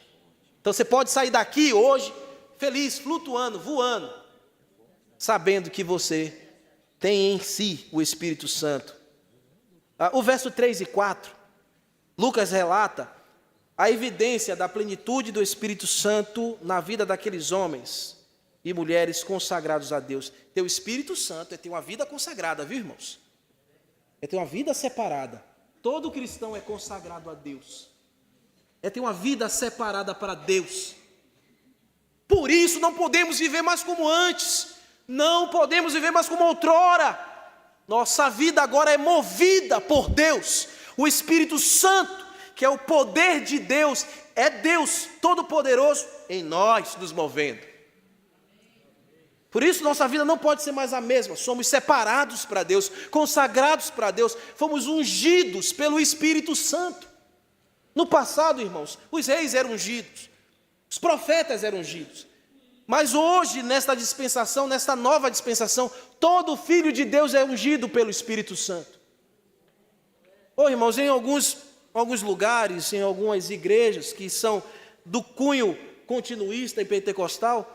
Então você pode sair daqui hoje feliz, flutuando, voando, sabendo que você tem em si o Espírito Santo. O verso 3 e 4, Lucas relata a evidência da plenitude do Espírito Santo na vida daqueles homens e mulheres consagrados a Deus. Ter o Espírito Santo é ter uma vida consagrada, viu, irmãos? É ter uma vida separada. Todo cristão é consagrado a Deus. É ter uma vida separada para Deus. Por isso não podemos viver mais como antes. Não podemos viver mais como outrora. Nossa vida agora é movida por Deus. O Espírito Santo, que é o poder de Deus, é Deus Todo-Poderoso em nós nos movendo. Por isso nossa vida não pode ser mais a mesma. Somos separados para Deus, consagrados para Deus, fomos ungidos pelo Espírito Santo. No passado, irmãos, os reis eram ungidos, os profetas eram ungidos. Mas hoje, nesta dispensação, nesta nova dispensação, todo filho de Deus é ungido pelo Espírito Santo. Irmãos, em alguns lugares, em algumas igrejas que são do cunho continuista e pentecostal,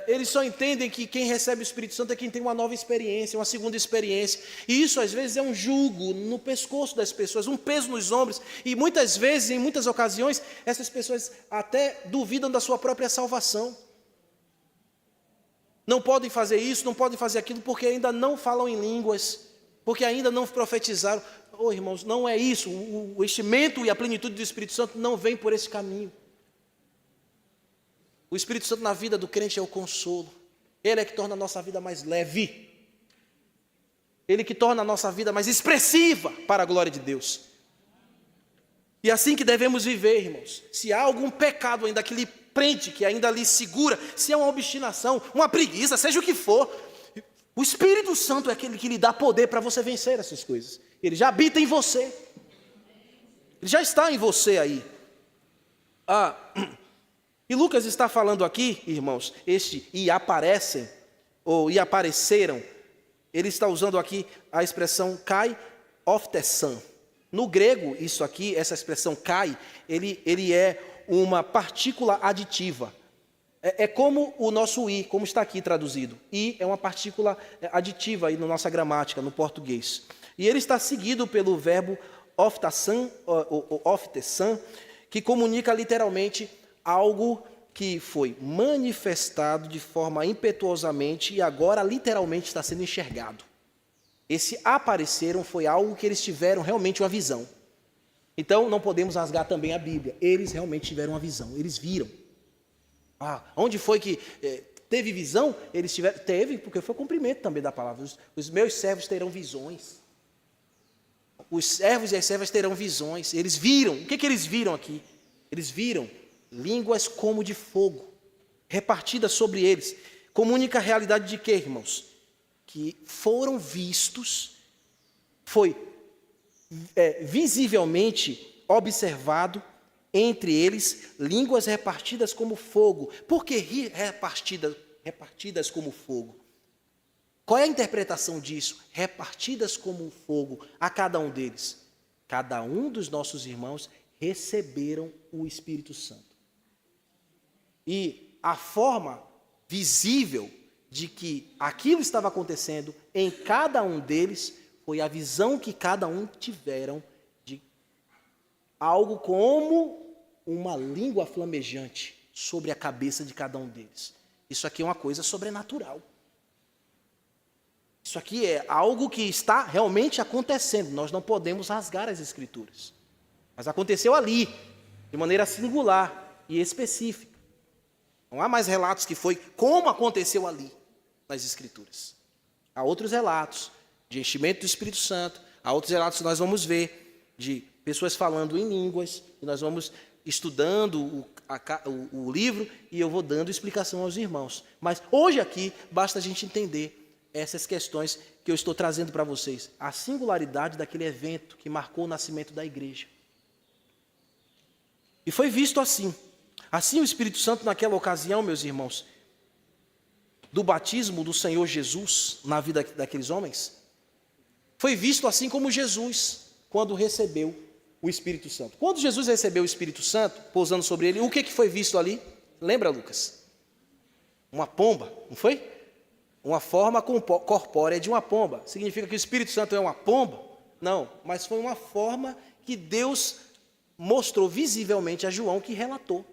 eles só entendem que quem recebe o Espírito Santo é quem tem uma nova experiência, uma segunda experiência. E isso às vezes é um jugo no pescoço das pessoas, um peso nos ombros. E muitas vezes, em muitas ocasiões, essas pessoas até duvidam da sua própria salvação. Não podem fazer isso, não podem fazer aquilo, porque ainda não falam em línguas, porque ainda não profetizaram. Irmãos, não é isso. O enchimento e a plenitude do Espírito Santo não vem por esse caminho. O Espírito Santo na vida do crente é o consolo. Ele é que torna a nossa vida mais leve. Ele que torna a nossa vida mais expressiva para a glória de Deus. E assim que devemos viver, irmãos. Se há algum pecado ainda que lhe prende, que ainda lhe segura, se é uma obstinação, uma preguiça, seja o que for, o Espírito Santo é aquele que lhe dá poder para você vencer essas coisas. Ele já habita em você. Ele já está em você aí. E Lucas está falando aqui, irmãos, e aparecem, ou e apareceram, ele está usando aqui a expressão kai oftessan. No grego, isso aqui, essa expressão kai, ele é uma partícula aditiva. É como o nosso i, como está aqui traduzido. I é uma partícula aditiva aí na nossa gramática, no português. E ele está seguido pelo verbo oftessan, que comunica literalmente algo que foi manifestado de forma impetuosamente e agora literalmente está sendo enxergado. Esse apareceram foi algo que eles tiveram realmente uma visão. Então não podemos rasgar também a Bíblia. Eles realmente tiveram uma visão, eles viram. Onde foi que teve visão? Eles tiveram, teve, porque foi cumprimento também da palavra. Os meus servos terão visões. Os servos e as servas terão visões. Eles viram. O que eles viram aqui? Eles viram línguas como de fogo, repartidas sobre eles. Comunica a realidade de quê, irmãos? Que foram vistos, foi visivelmente observado entre eles línguas repartidas como fogo. Por que repartidas como fogo? Qual é a interpretação disso? Repartidas como fogo a cada um deles. Cada um dos nossos irmãos receberam o Espírito Santo. E a forma visível de que aquilo estava acontecendo em cada um deles foi a visão que cada um tiveram de algo como uma língua flamejante sobre a cabeça de cada um deles. Isso aqui é uma coisa sobrenatural. Isso aqui é algo que está realmente acontecendo. Nós não podemos rasgar as Escrituras. Mas aconteceu ali, de maneira singular e específica. Não há mais relatos que foi como aconteceu ali nas Escrituras. Há outros relatos de enchimento do Espírito Santo, há outros relatos que nós vamos ver de pessoas falando em línguas, e nós vamos estudando o livro e eu vou dando explicação aos irmãos. Mas hoje aqui basta a gente entender essas questões que eu estou trazendo para vocês. A singularidade daquele evento que marcou o nascimento da igreja. E foi visto assim. Assim o Espírito Santo naquela ocasião, meus irmãos, do batismo do Senhor Jesus na vida daqueles homens, foi visto assim como Jesus, quando recebeu o Espírito Santo. Quando Jesus recebeu o Espírito Santo, pousando sobre ele, o que foi visto ali? Lembra, Lucas? uma pomba, não foi? Uma forma corpórea de uma pomba. Significa que o Espírito Santo é uma pomba? Não, mas foi uma forma que Deus mostrou visivelmente a João, que relatou.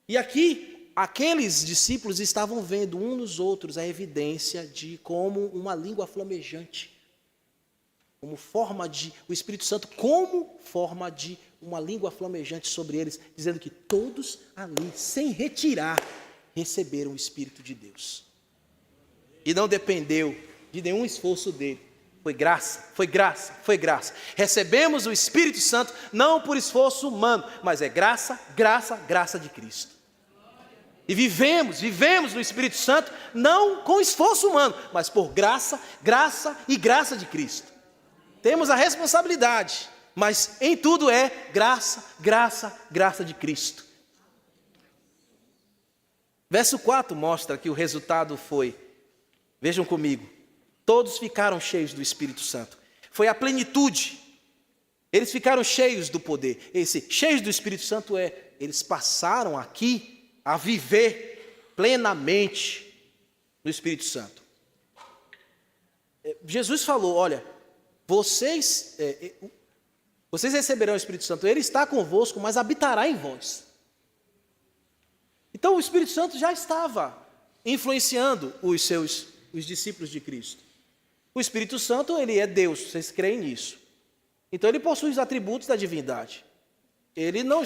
E aqui, aqueles discípulos estavam vendo uns nos outros a evidência de como uma língua flamejante, como forma de, o Espírito Santo como forma de uma língua flamejante sobre eles, dizendo que todos ali, sem retirar, receberam o Espírito de Deus. E não dependeu de nenhum esforço dele. Foi graça, foi graça, foi graça. Recebemos o Espírito Santo não por esforço humano, mas é graça, graça, graça de Cristo. E vivemos no Espírito Santo não com esforço humano, mas por graça, graça e graça de Cristo. Temos a responsabilidade, mas em tudo é graça, graça, graça de Cristo. Verso 4 mostra que o resultado foi, vejam comigo, todos ficaram cheios do Espírito Santo. Foi a plenitude. Eles ficaram cheios do poder. Cheios do Espírito Santo eles passaram aqui a viver plenamente no Espírito Santo. Jesus falou, olha, vocês receberão o Espírito Santo, ele está convosco, mas habitará em vós. Então o Espírito Santo já estava influenciando os discípulos de Cristo. O Espírito Santo, ele é Deus, vocês creem nisso. Então ele possui os atributos da divindade. Ele não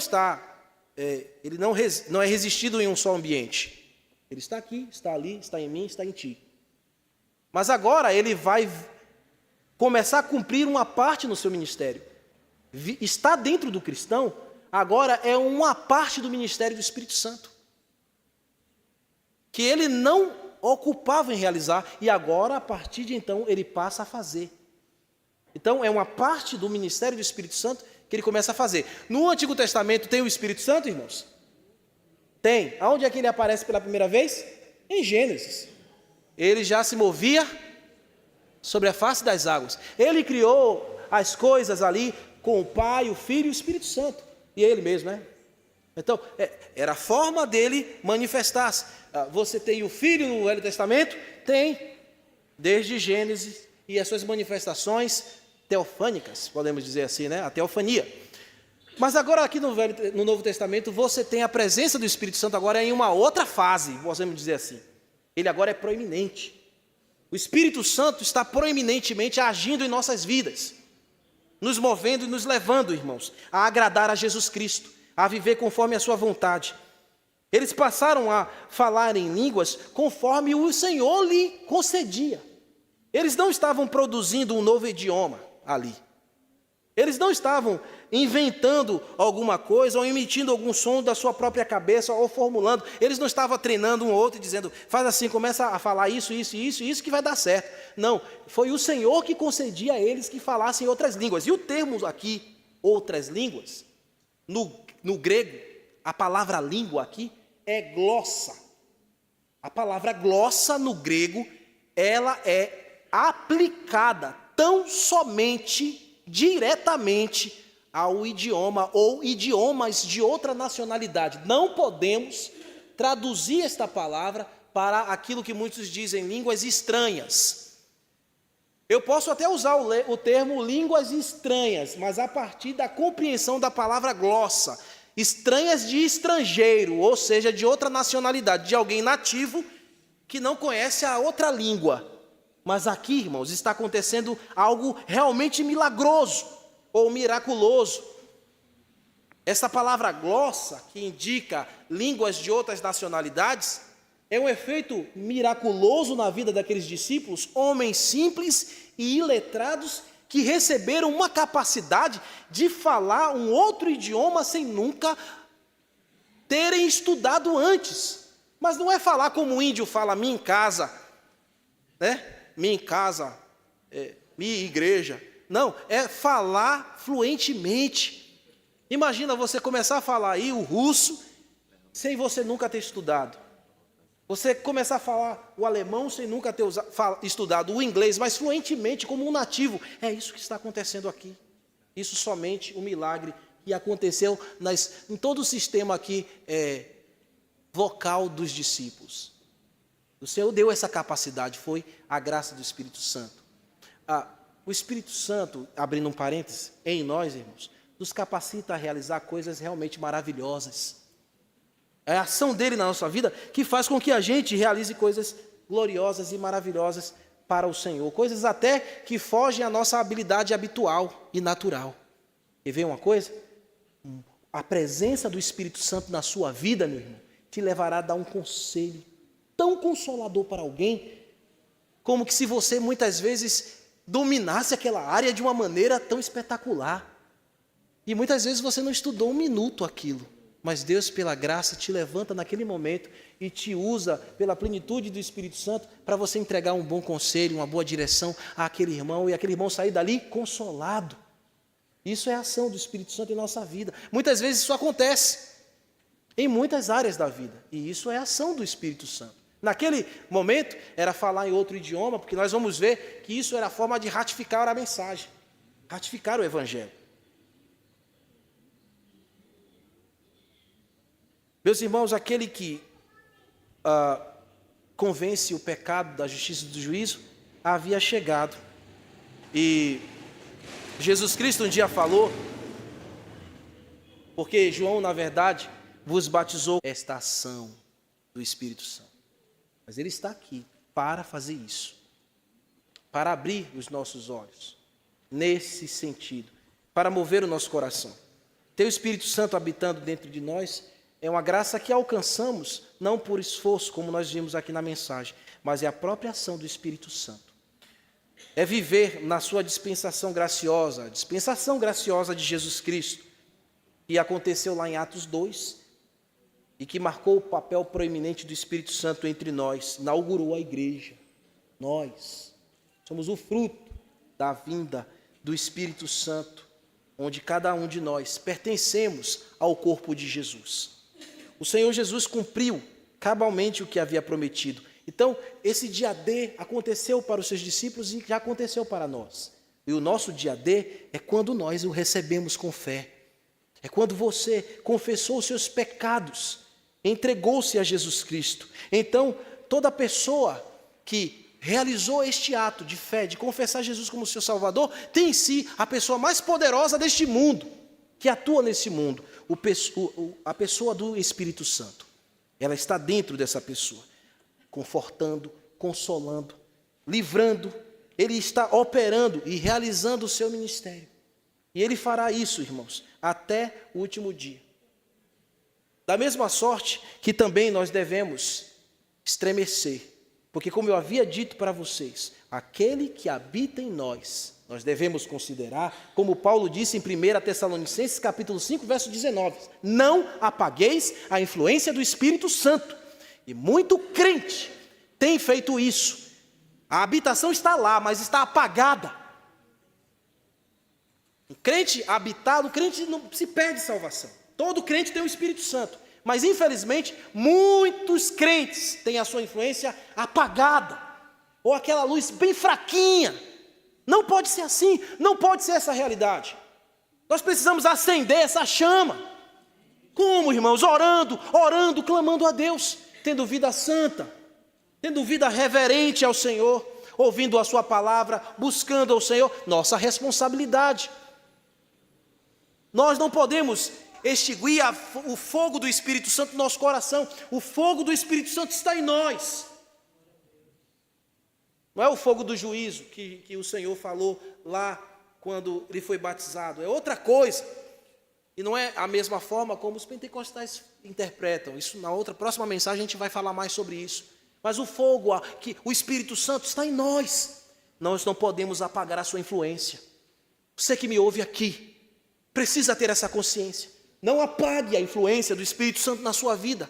é resistido em um só ambiente. Ele está aqui, está ali, está em mim, está em ti. Mas agora ele vai começar a cumprir uma parte no seu ministério. Está dentro do cristão, agora é uma parte do ministério do Espírito Santo, que ele não ocupava em realizar, e agora, a partir de então, ele passa a fazer. Então, é uma parte do ministério do Espírito Santo que ele começa a fazer. No Antigo Testamento tem o Espírito Santo, irmãos? Tem. Aonde é que ele aparece pela primeira vez? Em Gênesis. Ele já se movia sobre a face das águas. Ele criou as coisas ali com o Pai, o Filho e o Espírito Santo. E ele mesmo, né? Então, era a forma dele manifestar-se. Você tem o Filho no Velho Testamento? Tem. Desde Gênesis e as suas manifestações teofânicas, podemos dizer assim, né? A teofania. Mas agora aqui no Novo Testamento, você tem a presença do Espírito Santo agora em uma outra fase, podemos dizer assim. Ele agora é proeminente. O Espírito Santo está proeminentemente agindo em nossas vidas, nos movendo e nos levando, irmãos, a agradar a Jesus Cristo, a viver conforme a sua vontade. Eles passaram a falar em línguas conforme o Senhor lhe concedia. Eles não estavam produzindo um novo idioma ali. Eles não estavam inventando alguma coisa ou emitindo algum som da sua própria cabeça ou formulando. Eles não estavam treinando um ou outro e dizendo, faz assim, começa a falar isso que vai dar certo. Não, foi o Senhor que concedia a eles que falassem outras línguas. E o termo aqui, outras línguas, no grego, a palavra língua aqui é glossa. A palavra glossa no grego, ela é aplicada tão somente, diretamente ao idioma ou idiomas de outra nacionalidade. Não podemos traduzir esta palavra para aquilo que muitos dizem línguas estranhas. Eu posso até usar o termo línguas estranhas, mas a partir da compreensão da palavra glossa, estranhas de estrangeiro, ou seja, de outra nacionalidade, de alguém nativo que não conhece a outra língua. Mas aqui, irmãos, está acontecendo algo realmente milagroso ou miraculoso. Essa palavra glossa, que indica línguas de outras nacionalidades, é um efeito miraculoso na vida daqueles discípulos, homens simples e iletrados, que receberam uma capacidade de falar um outro idioma sem nunca terem estudado antes. Mas não é falar como o índio fala, minha em casa, né? Minha em casa, minha igreja. Não, é falar fluentemente. Imagina você começar a falar aí o russo sem você nunca ter estudado. Você começar a falar o alemão sem nunca ter estudado o inglês, mas fluentemente como um nativo. É isso que está acontecendo aqui. Isso somente um milagre que aconteceu em todo o sistema aqui vocal dos discípulos. O Senhor deu essa capacidade, foi a graça do Espírito Santo. O Espírito Santo, abrindo um parênteses, em nós, irmãos, nos capacita a realizar coisas realmente maravilhosas. É a ação dele na nossa vida que faz com que a gente realize coisas gloriosas e maravilhosas para o Senhor. Coisas até que fogem à nossa habilidade habitual e natural. E vê uma coisa? A presença do Espírito Santo na sua vida, meu irmão, te levará a dar um conselho tão consolador para alguém, como que se você muitas vezes dominasse aquela área de uma maneira tão espetacular. E muitas vezes você não estudou um minuto aquilo, mas Deus, pela graça, te levanta naquele momento e te usa pela plenitude do Espírito Santo para você entregar um bom conselho, uma boa direção àquele irmão, e aquele irmão sair dali consolado. Isso é a ação do Espírito Santo em nossa vida. Muitas vezes isso acontece em muitas áreas da vida, e isso é a ação do Espírito Santo. Naquele momento era falar em outro idioma, porque nós vamos ver que isso era a forma de ratificar a mensagem, ratificar o Evangelho. Meus irmãos, aquele que convence o pecado da justiça e do juízo havia chegado. E Jesus Cristo um dia falou, porque João, na verdade, vos batizou esta ação do Espírito Santo. Mas ele está aqui para fazer isso, para abrir os nossos olhos, nesse sentido, para mover o nosso coração. Ter o Espírito Santo habitando dentro de nós é uma graça que alcançamos, não por esforço, como nós vimos aqui na mensagem, mas é a própria ação do Espírito Santo. É viver na sua dispensação graciosa, a dispensação graciosa de Jesus Cristo, que aconteceu lá em Atos 2, e que marcou o papel proeminente do Espírito Santo entre nós, inaugurou a igreja. Nós somos o fruto da vinda do Espírito Santo, onde cada um de nós pertencemos ao corpo de Jesus. O Senhor Jesus cumpriu cabalmente o que havia prometido. Então, esse dia D aconteceu para os seus discípulos e já aconteceu para nós. E o nosso dia D é quando nós o recebemos com fé. É quando você confessou os seus pecados, entregou-se a Jesus Cristo. Então, toda pessoa que realizou este ato de fé, de confessar Jesus como seu Salvador, tem em si a pessoa mais poderosa deste mundo, que atua nesse mundo, a pessoa do Espírito Santo. Ela está dentro dessa pessoa, confortando, consolando, livrando. Ele está operando e realizando o seu ministério. E ele fará isso, irmãos, até o último dia. Da mesma sorte que também nós devemos estremecer, porque como eu havia dito para vocês, aquele que habita em nós devemos considerar, como Paulo disse em 1 Tessalonicenses capítulo 5, verso 19, não apagueis a influência do Espírito Santo. E muito crente tem feito isso. A habitação está lá, mas está apagada. O crente habitado, o crente não se perde salvação. Todo crente tem o Espírito Santo. Mas, infelizmente, muitos crentes têm a sua influência apagada. Ou aquela luz bem fraquinha. Não pode ser assim. Não pode ser essa a realidade. Nós precisamos acender essa chama. Como, irmãos? Orando, clamando a Deus. Tendo vida santa. Tendo vida reverente ao Senhor. Ouvindo a sua palavra. Buscando ao Senhor. Nossa responsabilidade. Nós não podemos extinguir o fogo do Espírito Santo no nosso coração. O fogo do Espírito Santo está em nós. Não é o fogo do juízo que o Senhor falou lá quando ele foi batizado. É outra coisa. E não é a mesma forma como os pentecostais interpretam. Isso na próxima mensagem a gente vai falar mais sobre isso. Mas o fogo, o Espírito Santo está em nós. Nós não podemos apagar a sua influência. Você que me ouve aqui, precisa ter essa consciência. Não apague a influência do Espírito Santo na sua vida,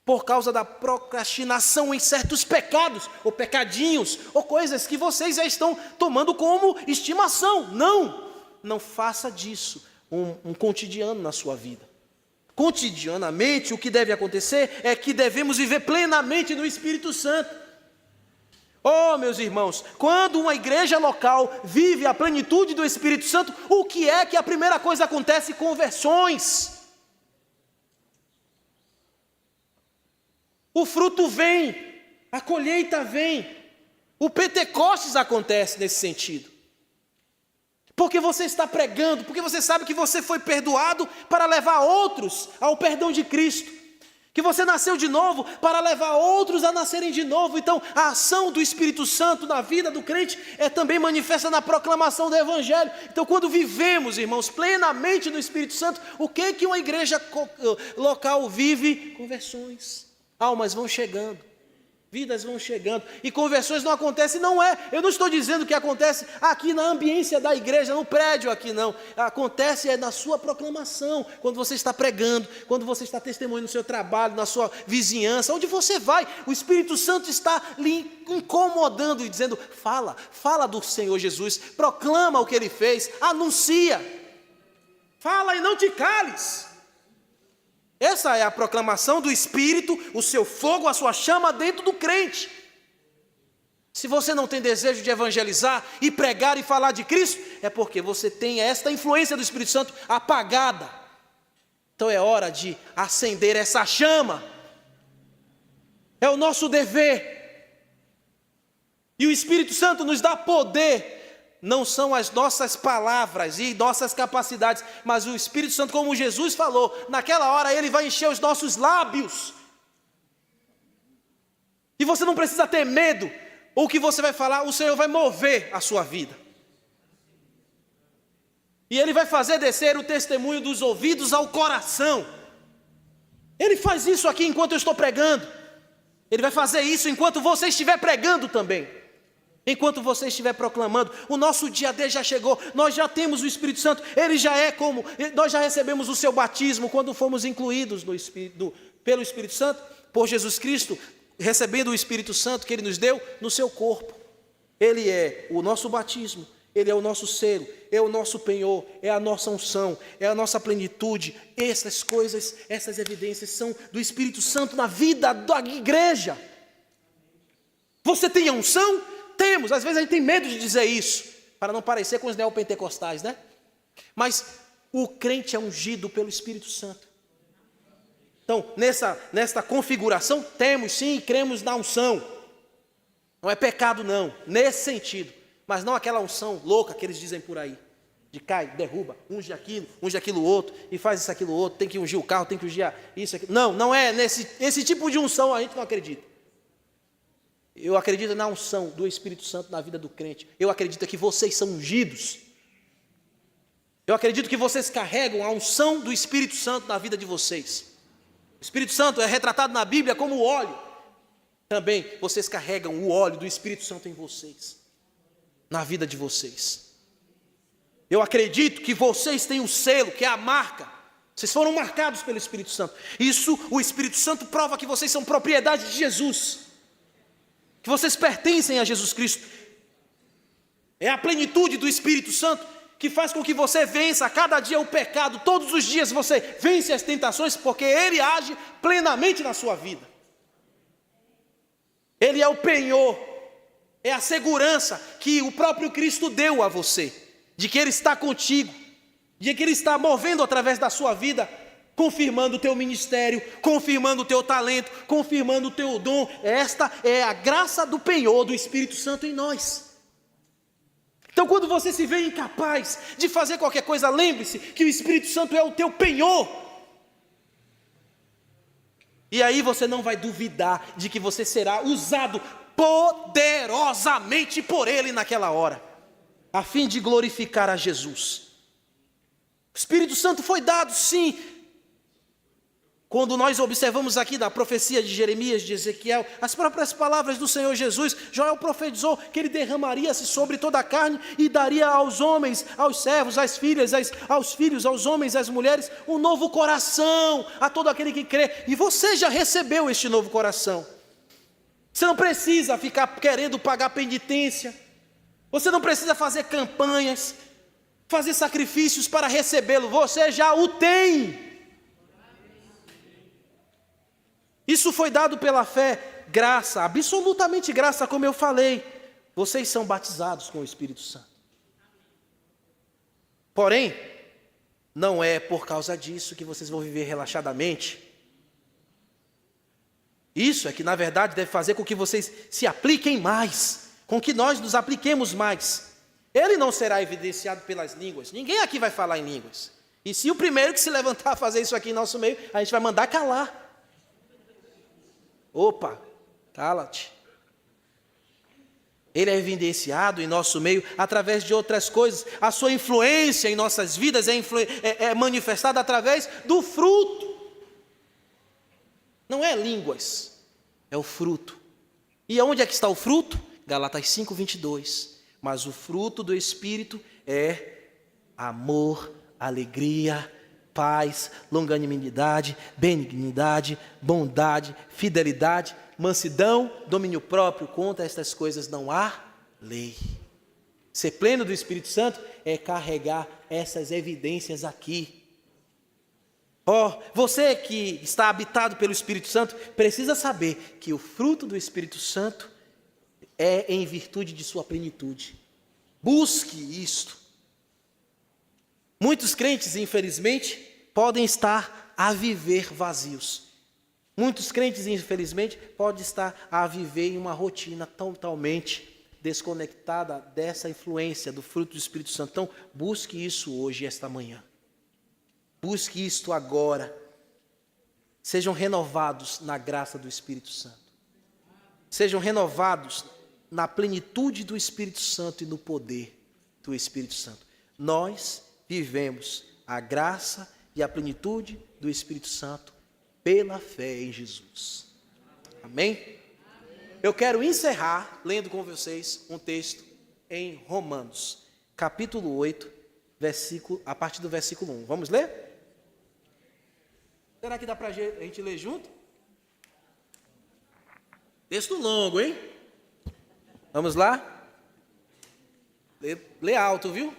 por causa da procrastinação em certos pecados, ou pecadinhos, ou coisas que vocês já estão tomando como estimação. Não faça disso um cotidiano na sua vida. Cotidianamente, o que deve acontecer é que devemos viver plenamente no Espírito Santo. Oh, meus irmãos, quando uma igreja local vive a plenitude do Espírito Santo, o que é que a primeira coisa acontece? Conversões. o fruto vem, a colheita vem, o Pentecostes acontece nesse sentido. Porque você está pregando, porque você sabe que você foi perdoado para levar outros ao perdão de Cristo. Que você nasceu de novo para levar outros a nascerem de novo. Então, a ação do Espírito Santo na vida do crente é também manifesta na proclamação do Evangelho. Então, quando vivemos, irmãos, plenamente no Espírito Santo, o que uma igreja local vive? Conversões. Almas vão chegando. Vidas vão chegando, e conversões não acontecem, eu não estou dizendo que acontece aqui na ambiência da igreja, no prédio aqui não, acontece na sua proclamação, quando você está pregando, quando você está testemunhando no seu trabalho, na sua vizinhança, onde você vai, o Espírito Santo está lhe incomodando e dizendo, fala do Senhor Jesus, proclama o que Ele fez, anuncia, fala e não te cales. Essa é a proclamação do Espírito, o seu fogo, a sua chama dentro do crente. Se você não tem desejo de evangelizar e pregar e falar de Cristo, é porque você tem esta influência do Espírito Santo apagada. Então é hora de acender essa chama. É o nosso dever. E o Espírito Santo nos dá poder. Não são as nossas palavras e nossas capacidades, mas o Espírito Santo, como Jesus falou, naquela hora Ele vai encher os nossos lábios. E você não precisa ter medo, ou o que você vai falar, o Senhor vai mover a sua vida. E Ele vai fazer descer o testemunho dos ouvidos ao coração. Ele faz isso aqui enquanto eu estou pregando. Ele vai fazer isso enquanto você estiver pregando também. Enquanto você estiver proclamando, o nosso dia D já chegou, nós já temos o Espírito Santo, ele já é como, nós já recebemos o seu batismo quando fomos incluídos pelo Espírito Santo, por Jesus Cristo, recebendo o Espírito Santo que Ele nos deu no seu corpo. Ele é o nosso batismo, Ele é o nosso selo, é o nosso penhor, é a nossa unção, é a nossa plenitude. Essas coisas, essas evidências são do Espírito Santo na vida da igreja. Você tem a unção? Temos, às vezes a gente tem medo de dizer isso, para não parecer com os neopentecostais, né? Mas o crente é ungido pelo Espírito Santo. Então, nesta configuração, temos sim, cremos na unção. Não é pecado não, nesse sentido. Mas não aquela unção louca que eles dizem por aí. De cai, derruba, unge aquilo outro, e faz isso, aquilo outro, tem que ungir o carro, tem que ungir isso, aquilo. Não é esse tipo de unção a gente não acredita. Eu acredito na unção do Espírito Santo na vida do crente. Eu acredito que vocês são ungidos. Eu acredito que vocês carregam a unção do Espírito Santo na vida de vocês. O Espírito Santo é retratado na Bíblia como o óleo. Também vocês carregam o óleo do Espírito Santo em vocês, na vida de vocês. Eu acredito que vocês têm o selo, que é a marca. Vocês foram marcados pelo Espírito Santo. Isso, o Espírito Santo prova que vocês são propriedade de Jesus. Que vocês pertencem a Jesus Cristo. É a plenitude do Espírito Santo que faz com que você vença a cada dia o pecado. Todos os dias você vence as tentações, porque Ele age plenamente na sua vida. Ele é o penhor, é a segurança que o próprio Cristo deu a você, de que Ele está contigo, de que Ele está movendo através da sua vida, confirmando o teu ministério, confirmando o teu talento, confirmando o teu dom. Esta é a graça do penhor do Espírito Santo em nós. Então, quando você se vê incapaz de fazer qualquer coisa, lembre-se que o Espírito Santo é o teu penhor. E aí você não vai duvidar de que você será usado poderosamente por Ele naquela hora, a fim de glorificar a Jesus. O Espírito Santo foi dado, sim. Quando nós observamos aqui na profecia de Jeremias, de Ezequiel, as próprias palavras do Senhor Jesus, Joel profetizou que Ele derramaria-se sobre toda a carne e daria aos homens, aos servos, às filhas, aos filhos, aos homens, às mulheres, um novo coração, a todo aquele que crê. E você já recebeu este novo coração. Você não precisa ficar querendo pagar penitência, você não precisa fazer campanhas, fazer sacrifícios para recebê-lo, você já o tem. Isso foi dado pela fé, graça, absolutamente graça, como eu falei. Vocês são batizados com o Espírito Santo. Porém, não é por causa disso que vocês vão viver relaxadamente. Isso é que, na verdade, deve fazer com que vocês se apliquem mais, com que nós nos apliquemos mais. Ele não será evidenciado pelas línguas. Ninguém aqui vai falar em línguas. E se o primeiro que se levantar a fazer isso aqui em nosso meio, a gente vai mandar calar. Opa, cala-te. Ele é evidenciado em nosso meio através de outras coisas. A sua influência em nossas vidas é manifestada através do fruto. Não é línguas, é o fruto. E onde é que está o fruto? Galatas 5:22. Mas o fruto do Espírito é amor, alegria, paz, longanimidade, benignidade, bondade, fidelidade, mansidão, domínio próprio. Contra estas coisas não há lei. Ser pleno do Espírito Santo é carregar essas evidências aqui. Você que está habitado pelo Espírito Santo, precisa saber que o fruto do Espírito Santo é em virtude de sua plenitude. Busque isto. Muitos crentes, infelizmente, podem estar a viver vazios. Muitos crentes, infelizmente, podem estar a viver em uma rotina totalmente desconectada dessa influência do fruto do Espírito Santo. Então, busque isso hoje, esta manhã. Busque isto agora. Sejam renovados na graça do Espírito Santo. Sejam renovados na plenitude do Espírito Santo e no poder do Espírito Santo. Nós vivemos a graça e a plenitude do Espírito Santo pela fé em Jesus. Amém? Eu quero encerrar lendo com vocês um texto em Romanos, capítulo 8, a partir do versículo 1. Vamos ler? Será que dá para a gente ler junto? Texto longo, hein? Vamos lá? Lê alto, viu?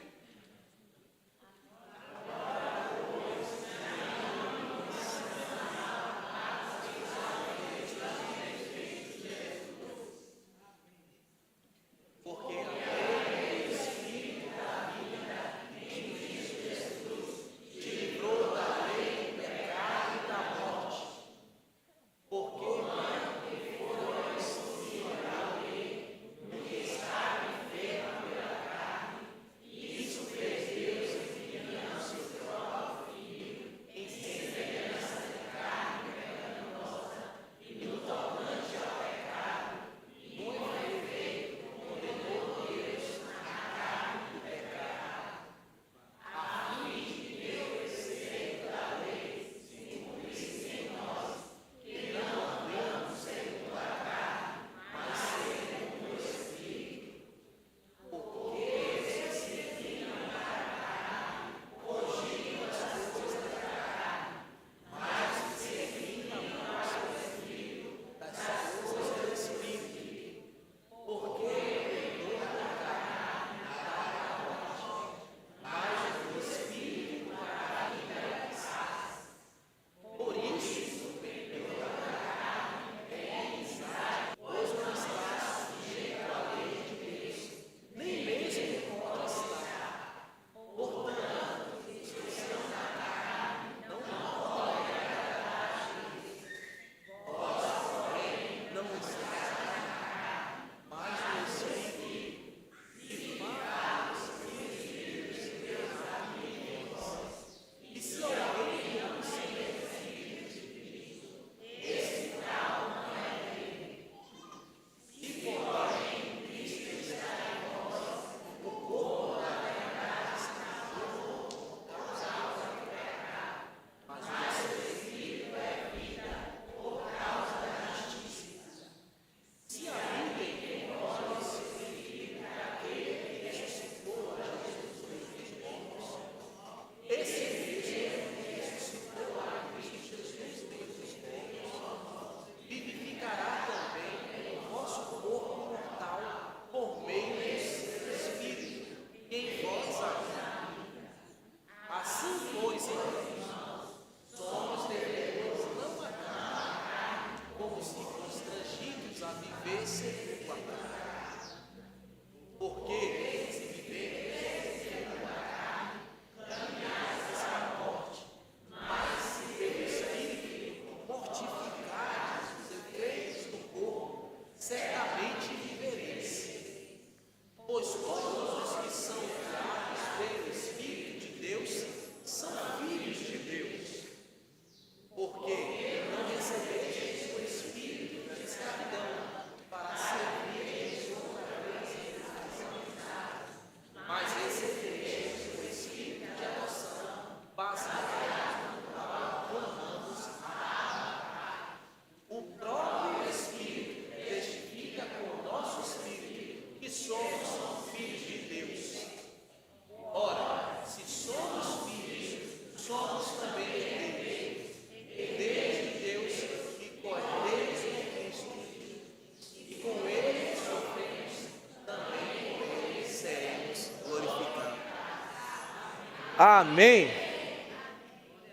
Amém.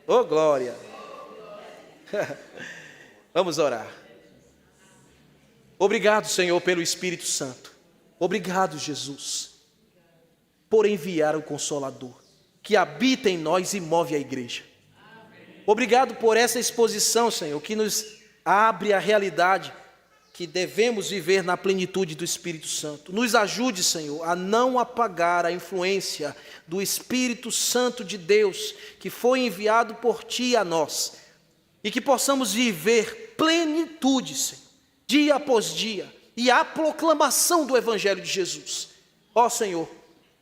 Oh, glória. Vamos orar. Obrigado, Senhor, pelo Espírito Santo. Obrigado, Jesus, por enviar o Consolador, que habita em nós e move a igreja. Obrigado por essa exposição, Senhor, que nos abre a realidade que devemos viver na plenitude do Espírito Santo. Nos ajude, Senhor, a não apagar a influência do Espírito Santo de Deus, que foi enviado por Ti a nós, e que possamos viver plenitude, Senhor, dia após dia, e a proclamação do Evangelho de Jesus. Ó Senhor,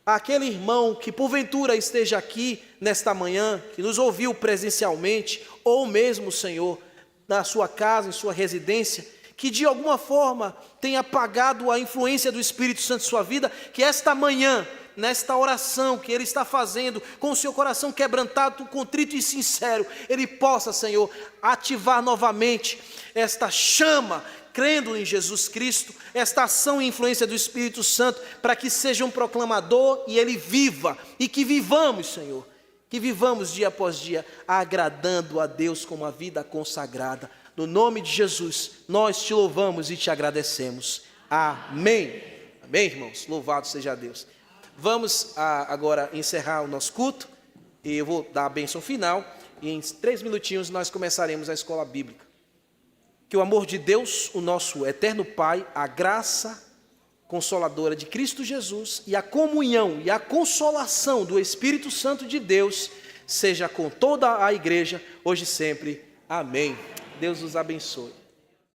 aquele irmão que porventura esteja aqui nesta manhã, que nos ouviu presencialmente, ou mesmo, Senhor, na sua casa, em sua residência, que de alguma forma tenha apagado a influência do Espírito Santo em sua vida, que esta manhã, nesta oração que ele está fazendo, com o seu coração quebrantado, contrito e sincero, ele possa, Senhor, ativar novamente esta chama, crendo em Jesus Cristo, esta ação e influência do Espírito Santo, para que seja um proclamador e ele viva, e que vivamos, Senhor, que vivamos dia após dia, agradando a Deus com uma vida consagrada. No nome de Jesus, nós te louvamos e te agradecemos. Amém. Amém, irmãos? Louvado seja Deus. Vamos agora encerrar o nosso culto, e eu vou dar a bênção final, e em 3 minutinhos nós começaremos a escola bíblica. Que o amor de Deus, o nosso eterno Pai, a graça consoladora de Cristo Jesus e a comunhão e a consolação do Espírito Santo de Deus seja com toda a igreja, hoje e sempre. Amém. Deus os abençoe.